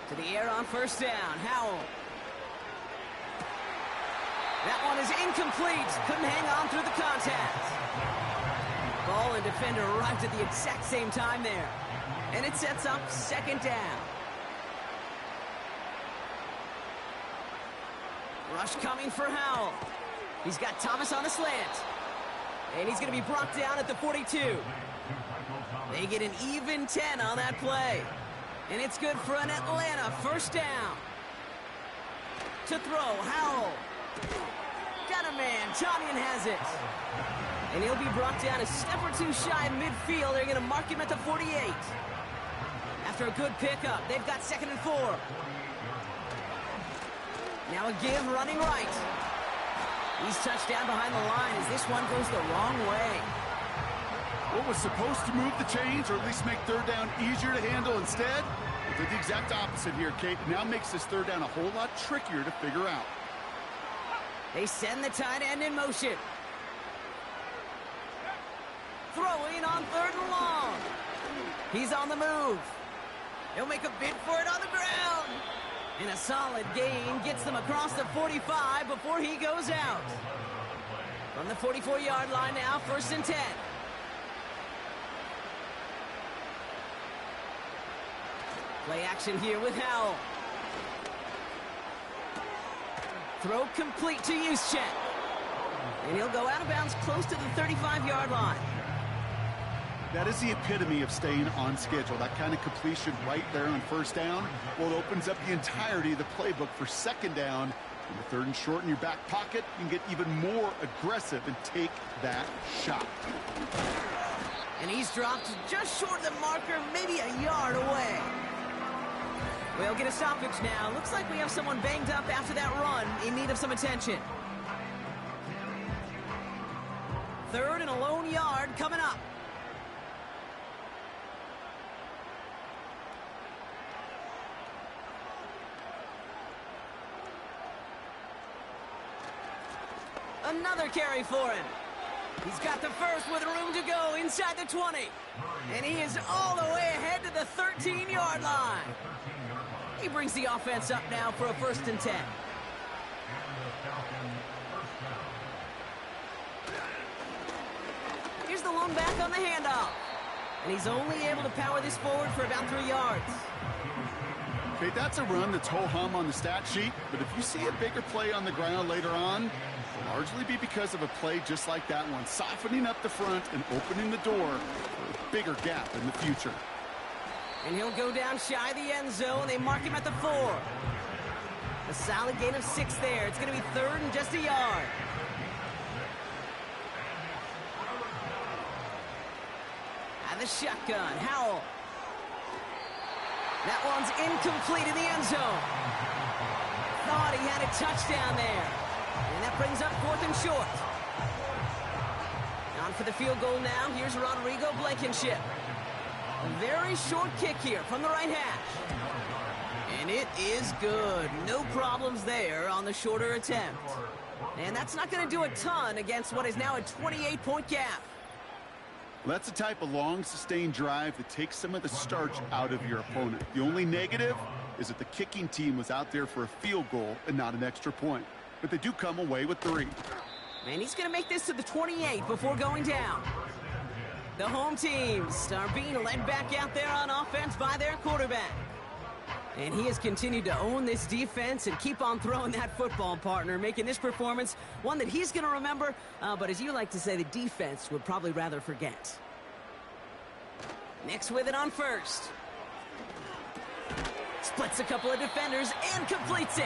To the air on first down. Howell. That one is incomplete. Couldn't hang on through the contact. Ball and defender arrived at the exact same time there. And it sets up 2nd down. Rush coming for Howell. He's got Thomas on the slant. And he's going to be brought down at the 42. They get an even 10 on that play. And it's good for an Atlanta first down. To throw, Howell. Got a man, Tonyan has it. And he'll be brought down a step or 2 shy of midfield. They're going to mark him at the 48. After a good pickup, they've got 2nd and 4. Now a give running right. He's touched down behind the line as this one goes the wrong way. What was supposed to move the chains, or at least make 3rd down easier to handle, instead did the exact opposite here, Kate. Now makes this 3rd down a whole lot trickier to figure out. They send the tight end in motion. Throwing on 3rd and long. He's on the move. He'll make a bid for it on the ground. And a solid gain gets them across the 45 before he goes out. From the 44-yard line now, 1st and 10. Play action here with Howell. Throw complete to Juszczyk. And he'll go out of bounds close to the 35-yard line. That is the epitome of staying on schedule. That kind of completion right there on first down, well, it opens up the entirety of the playbook for second down. In the third and short in your back pocket, you can get even more aggressive and take that shot. And he's dropped just short of the marker, maybe a yard away. We'll get a stoppage now. Looks like we have someone banged up after that run, in need of some attention. Third and a lone yard coming up. Another carry for him. He's got the first with room to go inside the 20. And he is all the way ahead to the 13-yard line. He brings the offense up now for a 1st and 10. Here's the lone back on the handoff. And he's only able to power this forward for about 3 yards. Okay, that's a run that's ho-hum on the stat sheet, but if you see a bigger play on the ground later on, it'll largely be because of a play just like that one, softening up the front and opening the door for a bigger gap in the future. And he'll go down shy of the end zone. They mark him at the 4. A solid gain of 6 there. It's going to be 3rd and just a yard. And the shotgun, Howell. That one's incomplete in the end zone. Thought he had a touchdown there. And that brings up 4th and short. On for the field goal now. Here's Rodrigo Blankenship. A very short kick here from the right hash. And it is good. No problems there on the shorter attempt. And that's not going to do a ton against what is now a 28-point gap. That's the type of long, sustained drive that takes some of the starch out of your opponent. The only negative is that the kicking team was out there for a field goal and not an extra point. But they do come away with 3. And he's going to make this to the 28 before going down. The home teams are being led back out there on offense by their quarterback. And he has continued to own this defense and keep on throwing that football, partner, making this performance one that he's going to remember, but as you like to say, the defense would probably rather forget. Next with it on first. Splits a couple of defenders and completes it.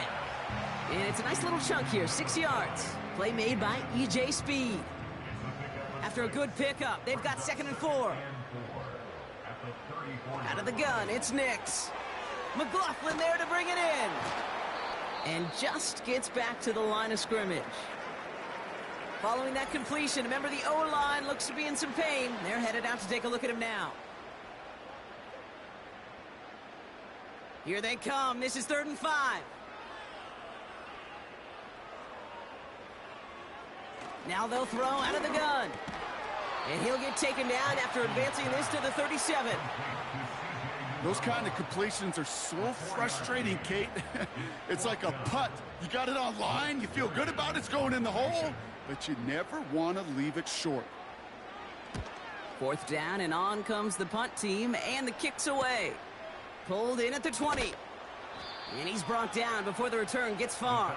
And it's a nice little chunk here, 6 yards. Play made by E.J. Speed. After a good pickup, they've got 2nd and 4. Out of the gun, it's Nix. McLaughlin there to bring it in. And just gets back to the line of scrimmage. Following that completion, remember the O-line looks to be in some pain. They're headed out to take a look at him now. Here they come. This is 3rd and 5. Now they'll throw out of the gun. And he'll get taken down after advancing this to the 37. Those kind of completions are so frustrating, Kate. It's like a putt. You got it on line, you feel good about it's going in the hole, but you never want to leave it short. 4th down, and on comes the punt team, and the kick's away. Pulled in at the 20. And he's brought down before the return gets far.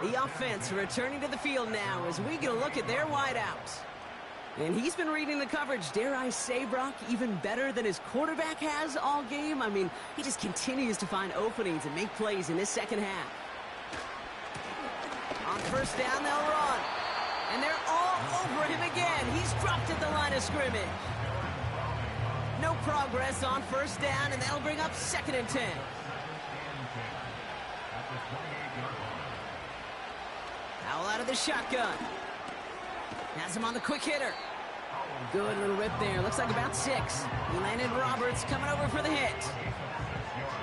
The offense returning to the field now as we get a look at their wideouts. And he's been reading the coverage, dare I say, Brock, even better than his quarterback has all game. I mean, he just continues to find openings and make plays in this second half. On 1st down, they'll run. And they're all over him again. He's dropped at the line of scrimmage. No progress on 1st down, and that'll bring up 2nd and 10. Howell out of the shotgun. Has him on the quick hitter. Good little rip there. Looks like about 6. He landed Roberts coming over for the hit.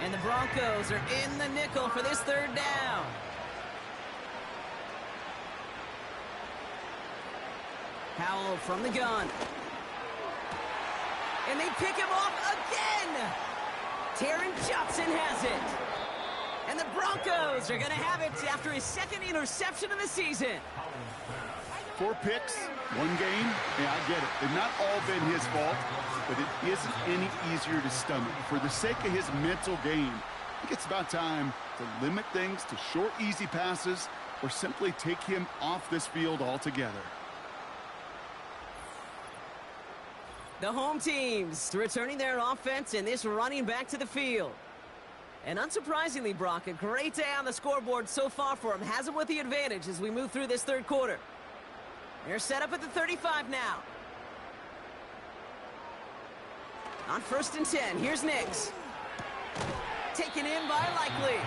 And the Broncos are in the nickel for this 3rd down. Howell from the gun. And they pick him off again. Taron Johnson has it. And the Broncos are going to have it after his 2nd interception of the season. 4 picks, 1 game. Yeah, I get it. They've not all been his fault, but it isn't any easier to stomach. For the sake of his mental game, I think it's about time to limit things to short, easy passes or simply take him off this field altogether. The home teams returning their offense and this running back to the field. And unsurprisingly, Brock, a great day on the scoreboard so far for him. Has him with the advantage as we move through this third quarter. They're set up at the 35 now. On 1st and 10, here's Nix. Taken in by Likely.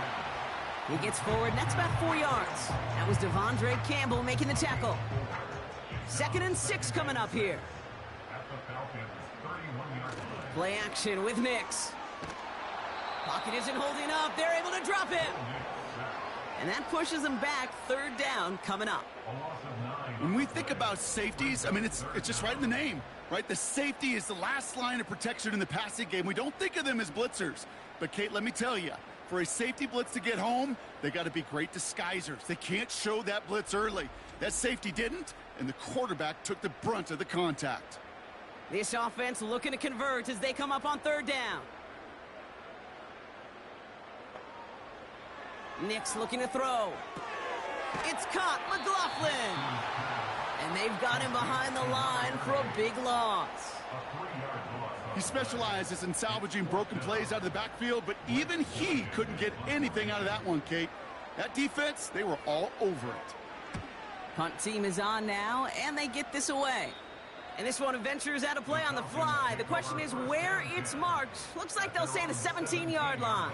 He gets forward, and that's about 4 yards. That was Devondre Campbell making the tackle. 2nd and 6 coming up here. Play action with Nix. Pocket isn't holding up. They're able to drop him. And that pushes them back. 3rd down coming up. When we think about safeties, I mean, it's just right in the name, right? The safety is the last line of protection in the passing game. We don't think of them as blitzers. But, Kate, let me tell you, for a safety blitz to get home, they got to be great disguisers. They can't show that blitz early. That safety didn't, and the quarterback took the brunt of the contact. This offense looking to convert as they come up on 3rd down. Nix looking to throw. It's caught, McLaughlin. And they've got him behind the line for a big loss. He specializes in salvaging broken plays out of the backfield, but even he couldn't get anything out of that one, Kate. That defense, they were all over it. Punt team is on now, and they get this away. And this one ventures out of play on the fly. The question is where it's marked. Looks like they'll say the 17-yard line.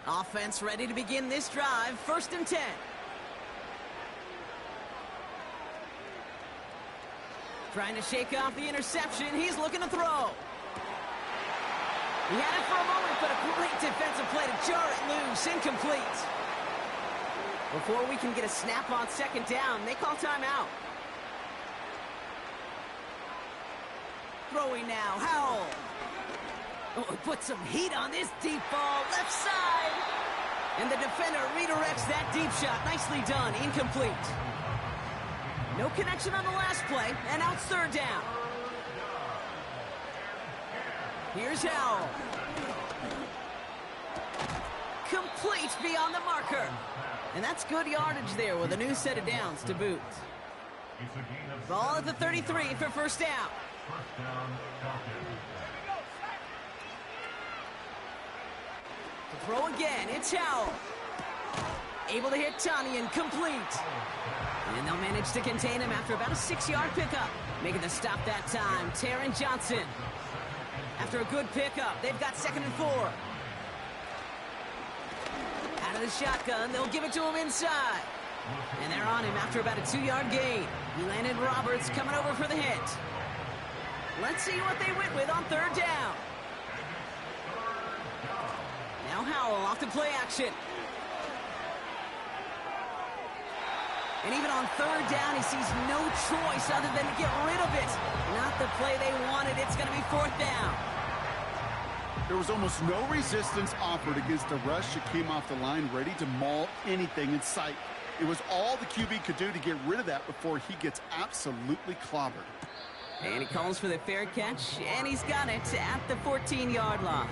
Offense ready to begin this drive. 1st and 10. Trying to shake off the interception. He's looking to throw. He had it for a moment, but a great defensive play to jar it loose. Incomplete. Before we can get a snap on 2nd down, they call timeout. Throwing now, Howell. Oh, put some heat on this deep ball, left side. And the defender redirects that deep shot. Nicely done, incomplete. No connection on the last play, and now it's 3rd down. Here's Howell. Complete beyond the marker. And that's good yardage there with a new set of downs to boot. Ball at the 33 for 1st down. To throw again, it's Howell. Able to hit Tanyan, complete. And they'll manage to contain him after about a 6-yard pickup. Making the stop that time, Taron Johnson. After a good pickup, they've got 2nd and 4. Out of the shotgun, they'll give it to him inside. And they're on him after about a 2-yard gain. Landon Roberts coming over for the hit. Let's see what they went with on 3rd down. Now Howell off to play action. And even on 3rd down, he sees no choice other than to get rid of it. Not the play they wanted. It's going to be 4th down. There was almost no resistance offered against a rush that came off the line ready to maul anything in sight. It was all the QB could do to get rid of that before he gets absolutely clobbered. And he calls for the fair catch, and he's got it at the 14-yard line.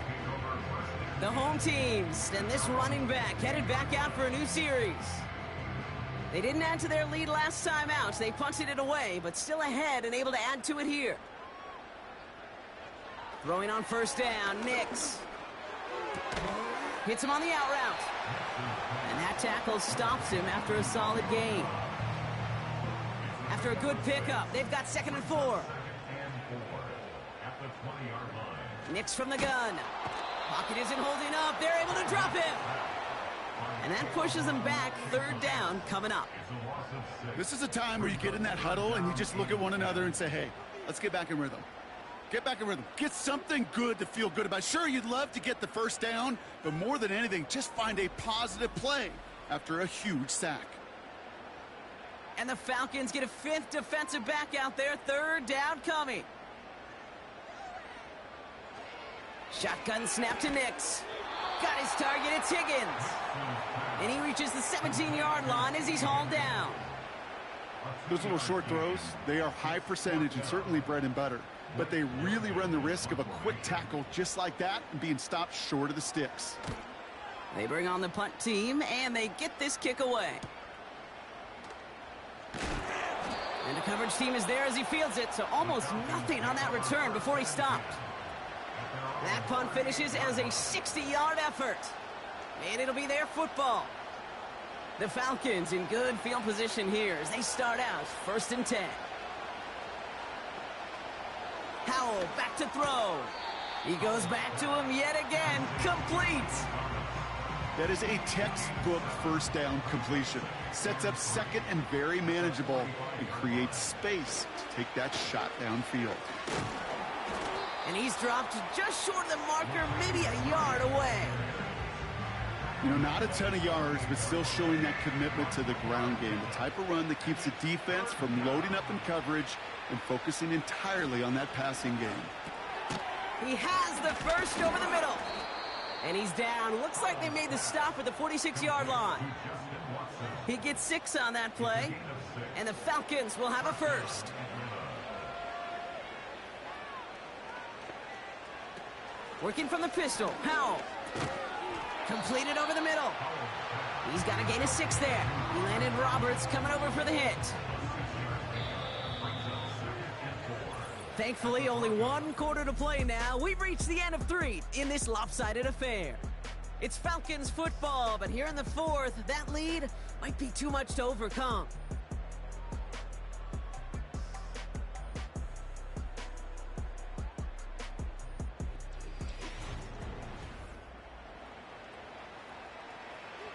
The home teams and this running back headed back out for a new series. They didn't add to their lead last time out. They punted it away, but still ahead and able to add to it here. Throwing on 1st down, Nix. Hits him on the out route. And that tackle stops him after a solid gain. After a good pickup, they've got 2nd and 4. Nix from the gun. Pocket isn't holding up. They're able to drop him. And that pushes them back. 3rd down coming up. This is a time where you get in that huddle and you just look at one another and say, hey, let's get back in rhythm. Get back in rhythm. Get something good to feel good about. Sure, you'd love to get the 1st down, but more than anything, just find a positive play after a huge sack. And the Falcons get a 5th defensive back out there. 3rd down coming. Shotgun snap to Nix. Got his target, it's Higgins. And he reaches the 17-yard line as he's hauled down. Those little short throws, they are high percentage and certainly bread and butter. But they really run the risk of a quick tackle just like that and being stopped short of the sticks. They bring on the punt team, and they get this kick away. And the coverage team is there as he fields it, so almost nothing on that return before he stopped. That punt finishes as a 60-yard effort. And it'll be their football. The Falcons in good field position here as they start out 1st and 10. Howell back to throw. He goes back to him yet again. Complete. That is a textbook first down completion. Sets up second and very manageable and creates space to take that shot downfield. And he's dropped just short of the marker, maybe a yard away. You know, not a ton of yards, but still showing that commitment to the ground game. The type of run that keeps the defense from loading up in coverage and focusing entirely on that passing game. He has the first over the middle. And he's down. Looks like they made the stop at the 46-yard line. He gets 6 on that play. And the Falcons will have a first. Working from the pistol. Howell. Completed over the middle. He's got a gain of 6 there. He landed Roberts coming over for the hit. Thankfully, only 1 quarter to play now. We've reached the end of 3 in this lopsided affair. It's Falcons football, but here in the 4th, that lead might be too much to overcome.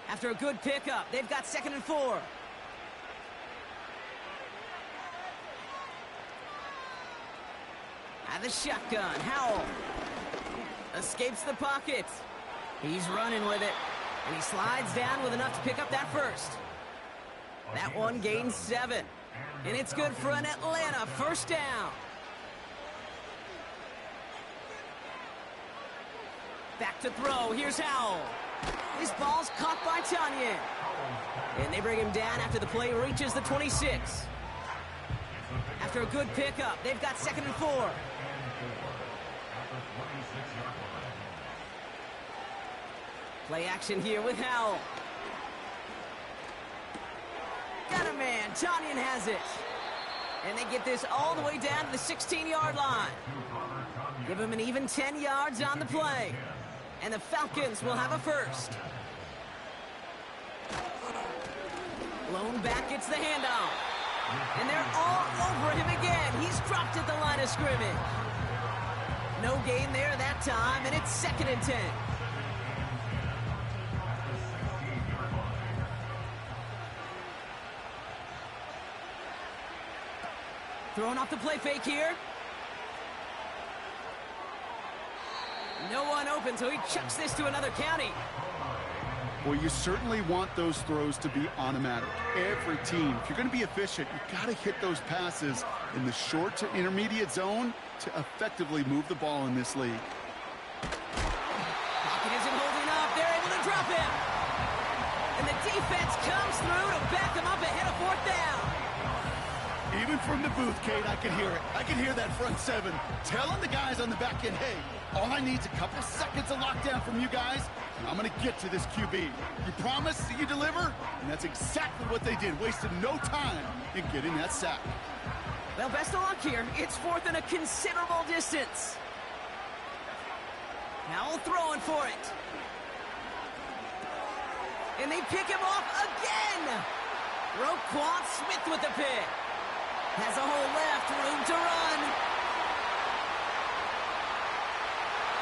After a good pickup, they've got 2nd and 4. Out of the shotgun, Howell escapes the pocket. He's running with it, and he slides down with enough to pick up that first. That one gains 7, and it's good for an Atlanta first down. Back to throw, here's Howell. This ball's caught by Tanyan. And they bring him down after the play reaches the 26. After a good pickup, they've got 2nd and 4. Play action here with Howell. Got a man, Tanyan has it. And they get this all the way down to the 16-yard line. Give him an even 10 yards on the play. And the Falcons will have a first. Lone back gets the handoff. And they're all over him again. He's dropped at the line of scrimmage. No gain there that time, and it's 2nd and 10. Throwing off the play fake here. No one open, so he chucks this to another county. Well, you certainly want those throws to be automatic. Every team, if you're going to be efficient, you've got to hit those passes in the short to intermediate zone to effectively move the ball in this league. Pocket isn't holding up. They're able to drop him. And the defense comes through to back him up ahead of 4th down. Even from the booth, Kate, I can hear it. I can hear that front 7 telling the guys on the back end, hey, all I need is a couple seconds of lockdown from you guys, and I'm going to get to this QB. You promise that you deliver? And that's exactly what they did. Wasted no time in getting that sack. Well, best of luck here. It's 4th and a considerable distance. Howell throwing for it. And they pick him off again. Roquan Smith with the pick. Has a hole left, room to run.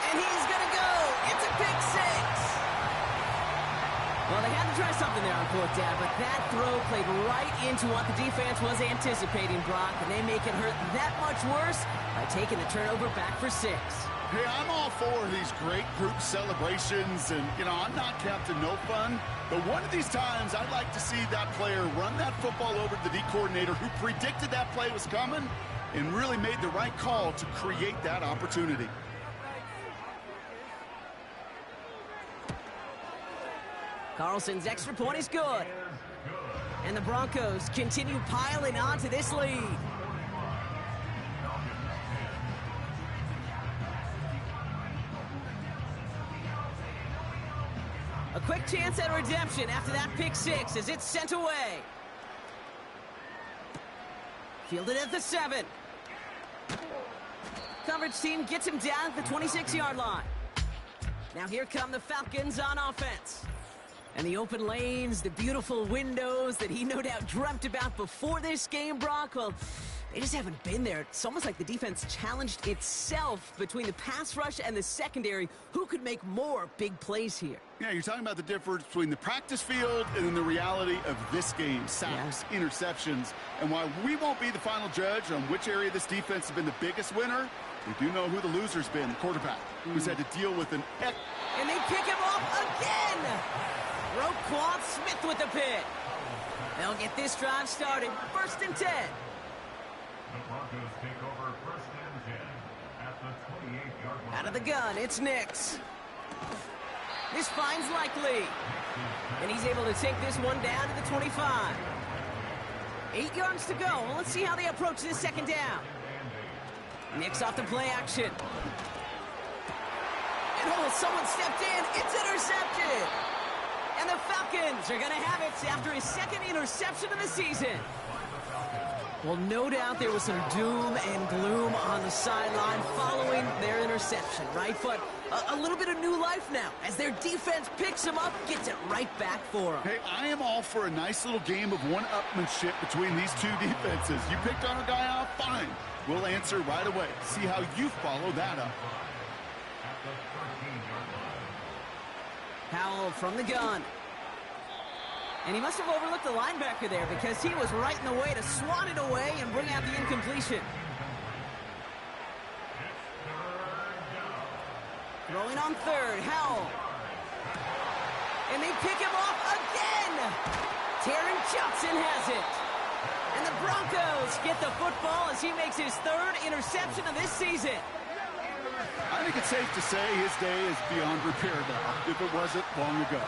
And he's going to go. It's a pick 6. Well, they had to try something there on 4th down, but that throw played right into what the defense was anticipating, Brock, and they make it hurt that much worse by taking the turnover back for 6. Hey, I'm all for these great group celebrations, and, you know, I'm not Captain No Fun, but one of these times I'd like to see that player run that football over to the D coordinator who predicted that play was coming and really made the right call to create that opportunity. Carlson's extra point is good. And the Broncos continue piling on to this lead. A quick chance at redemption after that pick 6 as it's sent away. Fielded at the 7. Coverage team gets him down at the 26-yard line. Now here come the Falcons on offense. And the open lanes, the beautiful windows that he no doubt dreamt about before this game, Brock, well, they just haven't been there. It's almost like the defense challenged itself between the pass rush and the secondary. Who could make more big plays here? Yeah, you're talking about the difference between the practice field and then the reality of this game. Sacks, interceptions. And while we won't be the final judge on which area this defense has been the biggest winner, we do know who the loser's been, the quarterback, who's had to deal with an... And they pick him off again! Roquan Smith with the pick. They'll get this drive started. 1st and 10. The Broncos take over 1st and 10 at the 28-yard line. Out of the gun, it's Nix. This finds Likely. And he's able to take this one down to the 25. 8 yards to go. Well, let's see how they approach this 2nd down. Nix off the play action. And oh, someone stepped in. It's intercepted. And the Falcons are going to have it after his 2nd interception of the season. Well, no doubt there was some doom and gloom on the sideline following their interception, right? But a little bit of new life now as their defense picks him up, gets it right back for him. Hey, I am all for a nice little game of one-upmanship between these two defenses. You picked on a guy off, fine. We'll answer right away. See how you follow that up. Howell from the gun. And he must have overlooked the linebacker there because he was right in the way to swat it away and bring out the incompletion. Throwing on 3rd, Howell. And they pick him off again. Taron Johnson has it. And the Broncos get the football as he makes his 3rd interception of this season. I think it's safe to say his day is beyond repair now, if it wasn't long ago.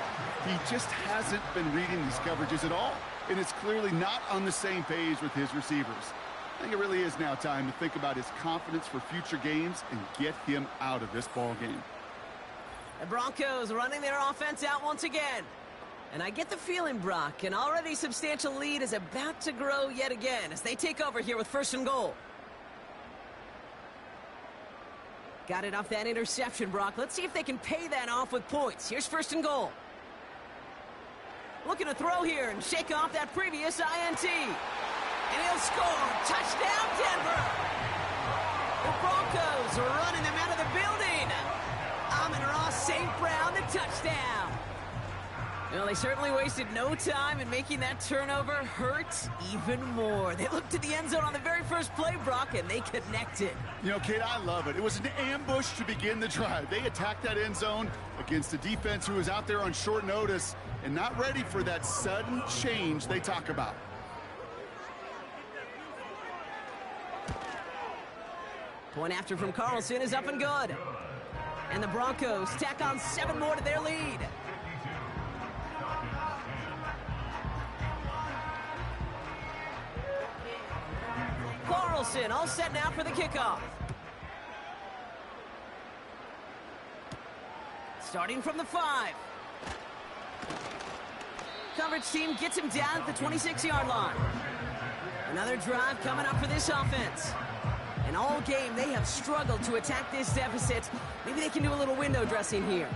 He just hasn't been reading these coverages at all, and it's clearly not on the same page with his receivers. I think it really is now time to think about his confidence for future games and get him out of this ball game. The Broncos running their offense out once again. And I get the feeling, Brock, an already substantial lead is about to grow yet again as they take over here with 1st and goal. Got it off that interception, Brock. Let's see if they can pay that off with points. Here's 1st and goal. Looking to throw here and shake off that previous INT. And he'll score. Touchdown, Denver. The Broncos are running them out of the building. Amon-Ra St. Brown, the touchdown. Well, they certainly wasted no time in making that turnover hurt even more. They looked to the end zone on the very first play, Brock, and they connected. You know, Kate, I love it. It was an ambush to begin the drive. They attacked that end zone against a defense who was out there on short notice and not ready for that sudden change they talk about. Point after from Carlson is up and good. And the Broncos tack on 7 more to their lead. Carlson all set now for the kickoff. Starting from the 5. Coverage team gets him down at the 26-yard line. Another drive coming up for this offense. And all game, they have struggled to attack this deficit. Maybe they can do a little window dressing here.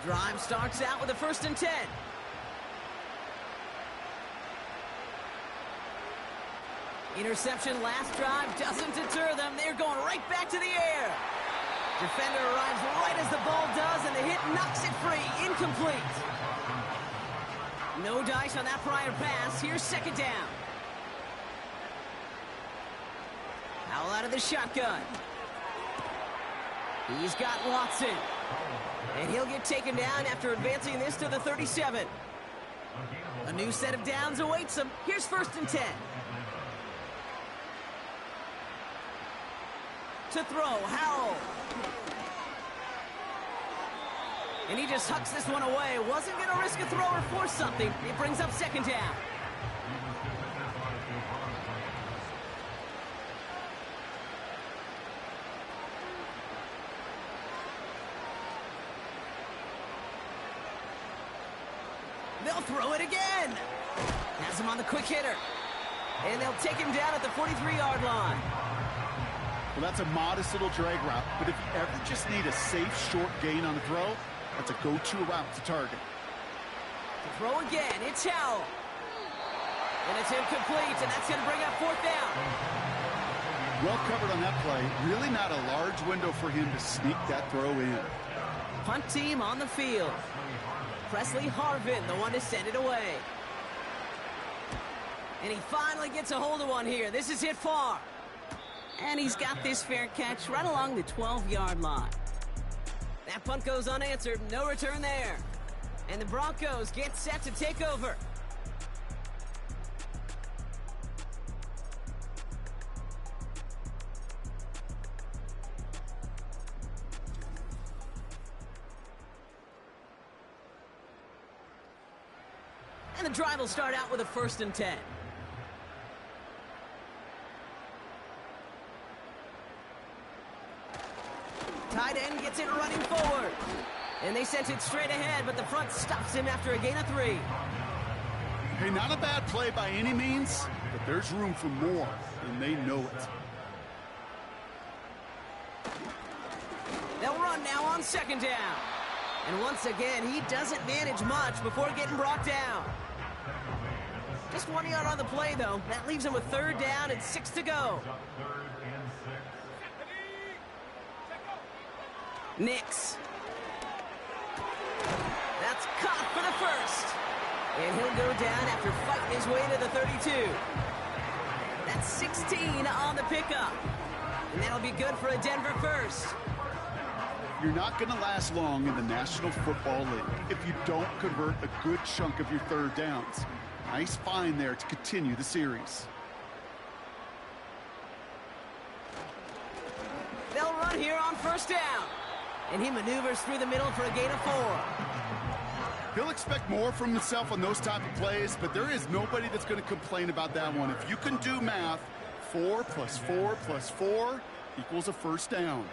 Drive starts out with a 1st and 10. Interception last drive doesn't deter them. They're going right back to the air. Defender arrives right as the ball does, and the hit knocks it free. Incomplete. No dice on that prior pass. Here's 2nd down. Howell out of the shotgun. He's got Watson. And he'll get taken down after advancing this to the 37. A new set of downs awaits him. Here's 1st and 10. To throw, Howell. And he just hucks this one away. Wasn't going to risk a throw or force something. It brings up 2nd down. They'll throw it again. Has him on the quick hitter. And they'll take him down at the 43-yard line. Well, that's a modest little drag route, but if you ever just need a safe, short gain on a throw, that's a go-to route to target. To throw again, it's Howell. And it's incomplete, and that's going to bring up 4th down. Well covered on that play. Really not a large window for him to sneak that throw in. Punt team on the field. Presley Harvin, the one to send it away. And he finally gets a hold of one here. This is hit far. And he's got this fair catch right along the 12-yard line. That punt goes unanswered. No return there. And the Broncos get set to take over. And the drive will start out with a 1st and 10. Tight end gets it running forward. And they sent it straight ahead, but the front stops him after a gain of 3. Hey, not a bad play by any means, but there's room for more, and they know it. They'll run now on 2nd down. And once again, he doesn't manage much before getting brought down. Just 1 yard on the play, though. That leaves him with 3rd down and 6 to go. Nix. That's caught for the 1st. And he'll go down after fighting his way to the 32. That's 16 on the pickup. And that'll be good for a Denver 1st. You're not going to last long in the National Football League if you don't convert a good chunk of your 3rd downs. Nice find there to continue the series. They'll run here on 1st down. And he maneuvers through the middle for a gain of 4. He'll expect more from himself on those type of plays, but there is nobody that's going to complain about that one. If you can do math, 4 plus 4 plus 4 equals a 1st down.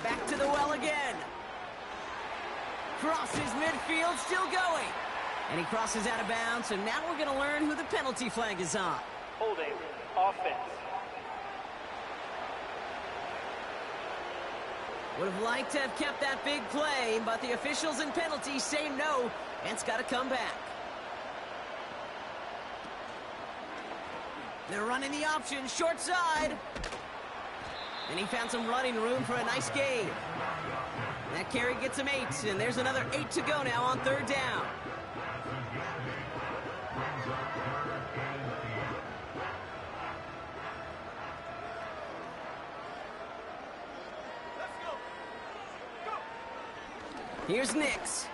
Back to the well again. Crosses midfield, still going. And he crosses out of bounds, so now we're going to learn who the penalty flag is on. Holding, offense. Would have liked to have kept that big play, but the officials and penalties say no, and it's got to come back. They're running the option, short side. And he found some running room for a nice gain. That carry gets him 8, and there's another 8 to go now on 3rd down. Here's Nix.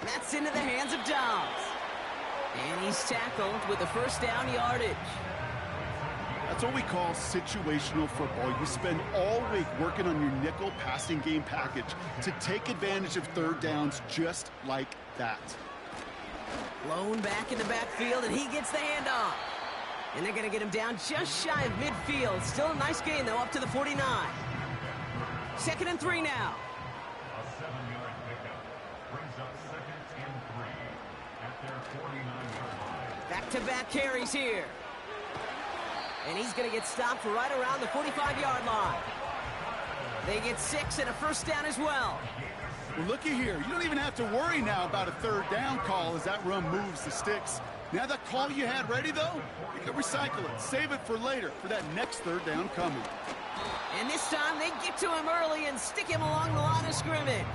That's into the hands of Dobbs. And he's tackled with the 1st down yardage. That's what we call situational football. You spend all week working on your nickel passing game package to take advantage of 3rd downs just like that. Blown back in the backfield, and he gets the handoff. And they're going to get him down just shy of midfield. Still a nice gain, though, up to the 49. 2nd and 3 now. A 7-yard pickup brings up 2nd and 3 at their 49-yard line. Back-to-back carries here. And he's going to get stopped right around the 45-yard line. They get 6 and a 1st down as well. Well, looky here. You don't even have to worry now about a 3rd down call as that run moves the sticks. Now that call you had ready, though, you can recycle it. Save it for later for that next 3rd down coming. And this time they get to him early and stick him along the line of scrimmage.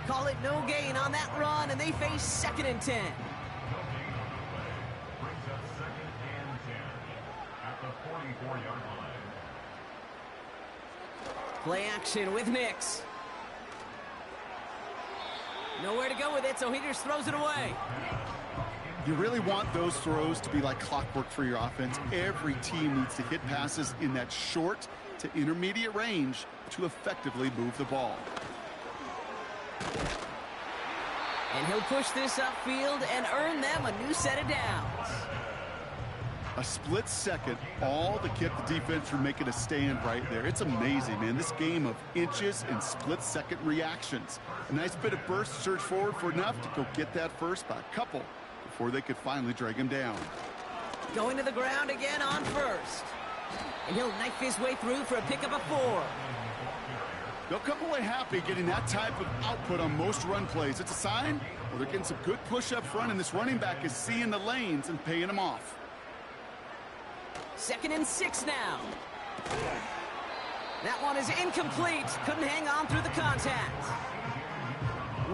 Call it no gain on that run, and they face 2nd and 10. Brings up 2nd and 10 at the 44-yard line. Play action with Nix. Nowhere to go with it, so he just throws it away. You really want those throws to be like clockwork for your offense. Every team needs to hit passes in that short to intermediate range to effectively move the ball. And he'll push this upfield and earn them a new set of downs. A split second, all that kept the defense from making a stand right there. It's amazing, man. This game of inches and split-second reactions. A nice bit of burst, surge forward for enough to go get that first by a couple before they could finally drag him down. Going to the ground again on first. And he'll knife his way through for a pickup of 4. They'll come away happy getting that type of output on most run plays. It's a sign, well, they're getting some good push up front, and this running back is seeing the lanes and paying them off. 2nd and 6 now. That one is incomplete. Couldn't hang on through the contact.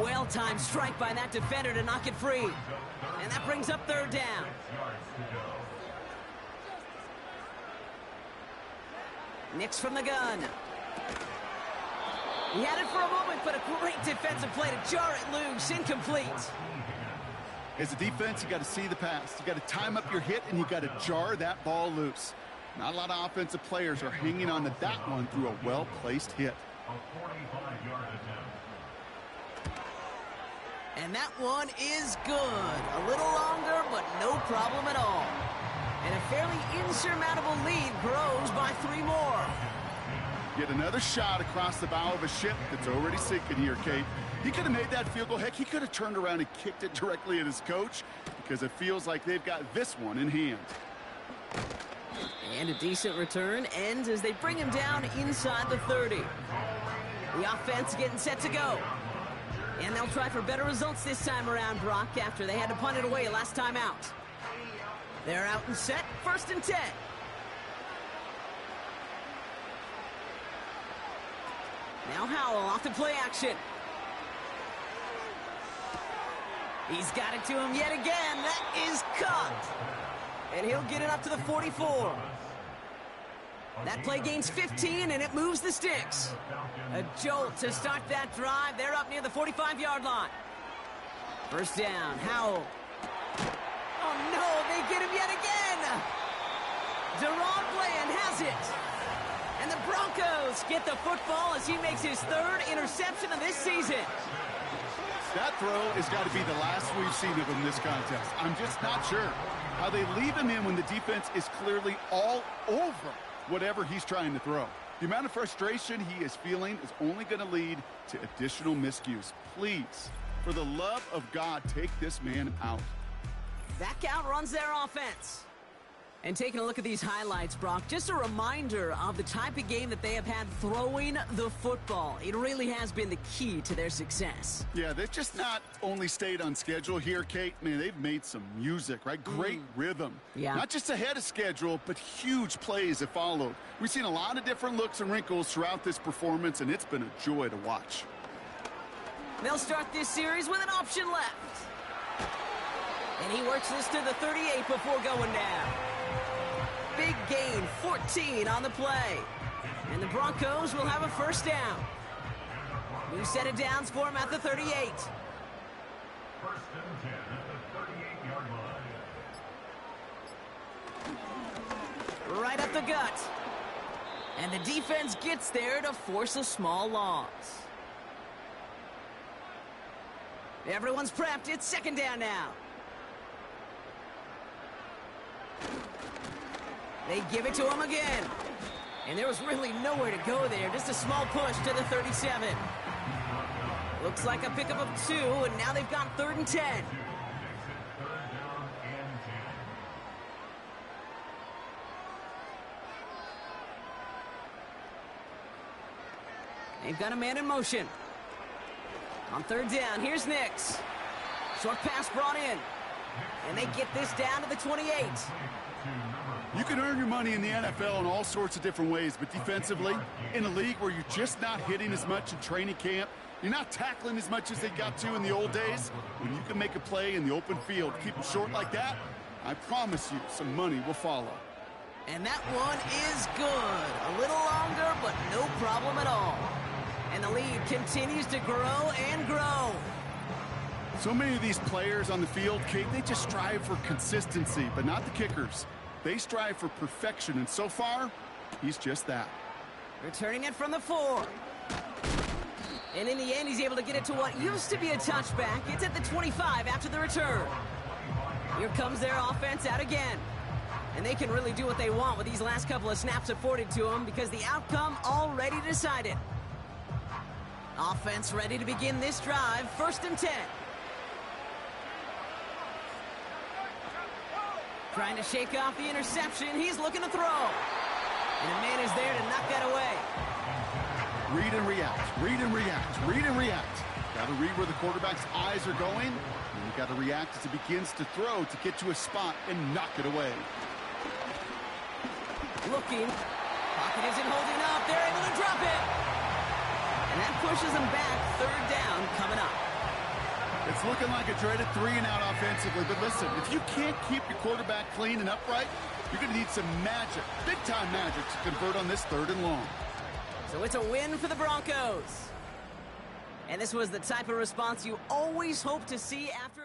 Well-timed strike by that defender to knock it free. And that brings up 3rd down. Nix from the gun. He had it for a moment, but a great defensive play to jar it loose. Incomplete. As a defense, you got to see the pass. You got to time up your hit, and you got to jar that ball loose. Not a lot of offensive players are hanging on to that one through a well-placed hit. And that one is good. A little longer, but no problem at all. And a fairly insurmountable lead grows by 3 more. Get another shot across the bow of a ship that's already sinking here, Kate. He could have made that field goal. Heck, he could have turned around and kicked it directly at his coach because it feels like they've got this one in hand. And a decent return ends as they bring him down inside the 30. The offense getting set to go. And they'll try for better results this time around, Brock, after they had to punt it away last time out. They're out and set, 1st and 10. Now Howell off the play action. He's got it to him yet again. That is caught. And he'll get it up to the 44. That play gains 15, and it moves the sticks. A jolt to start that drive. They're up near the 45-yard line. 1st down, Howell. Oh, no, they get him yet again. Deron Bland has it. And the Broncos get the football as he makes his 3rd interception of this season. That throw has got to be the last we've seen of him this contest. I'm just not sure how they leave him in when the defense is clearly all over whatever he's trying to throw. The amount of frustration he is feeling is only going to lead to additional miscues. Please, for the love of God, take this man out. That outruns their offense. And taking a look at these highlights, Brock, just a reminder of the type of game that they have had throwing the football. It really has been the key to their success. Yeah, they've just not only stayed on schedule here, Kate. Man, they've made some music, right? Great rhythm. Yeah. Not just ahead of schedule, but huge plays have followed. We've seen a lot of different looks and wrinkles throughout this performance, and it's been a joy to watch. They'll start this series with an option left. And he works this to the 38 before going down. Big gain, 14 on the play. And the Broncos will have a 1st down. New set of downs for him at the 38. 1st and 10 at the 38-yard line. Right up the gut. And the defense gets there to force a small loss. Everyone's prepped. It's 2nd down now. They give it to him again. And there was really nowhere to go there. Just a small push to the 37. Looks like a pickup of 2, and now they've got 3rd and 10. They've got a man in motion. On 3rd down, here's Nix. Short pass brought in. And they get this down to the 28. You can earn your money in the NFL in all sorts of different ways, but defensively, in a league where you're just not hitting as much in training camp, you're not tackling as much as they got to in the old days, when you can make a play in the open field, keep it short like that, I promise you some money will follow. And that one is good. A little longer, but no problem at all. And the lead continues to grow and grow. So many of these players on the field, Kate, they just strive for consistency, but not the kickers. They strive for perfection, and so far, he's just that. Returning it from the 4. And in the end, he's able to get it to what used to be a touchback. It's at the 25 after the return. Here comes their offense out again. And they can really do what they want with these last couple of snaps afforded to them because the outcome already decided. Offense ready to begin this drive. 1st and 10. Trying to shake off the interception. He's looking to throw. And a man is there to knock that away. Read and react, read and react, read and react. Got to read where the quarterback's eyes are going, and you got to react as he begins to throw to get to a spot and knock it away. Looking. Pocket isn't holding up. They're able to drop it. And that pushes them back. 3rd down coming up. It's looking like a dreaded 3-and-out offensively, but listen, if you can't keep your quarterback clean and upright, you're going to need some magic, big-time magic to convert on this 3rd and long. So it's a win for the Broncos. And this was the type of response you always hope to see after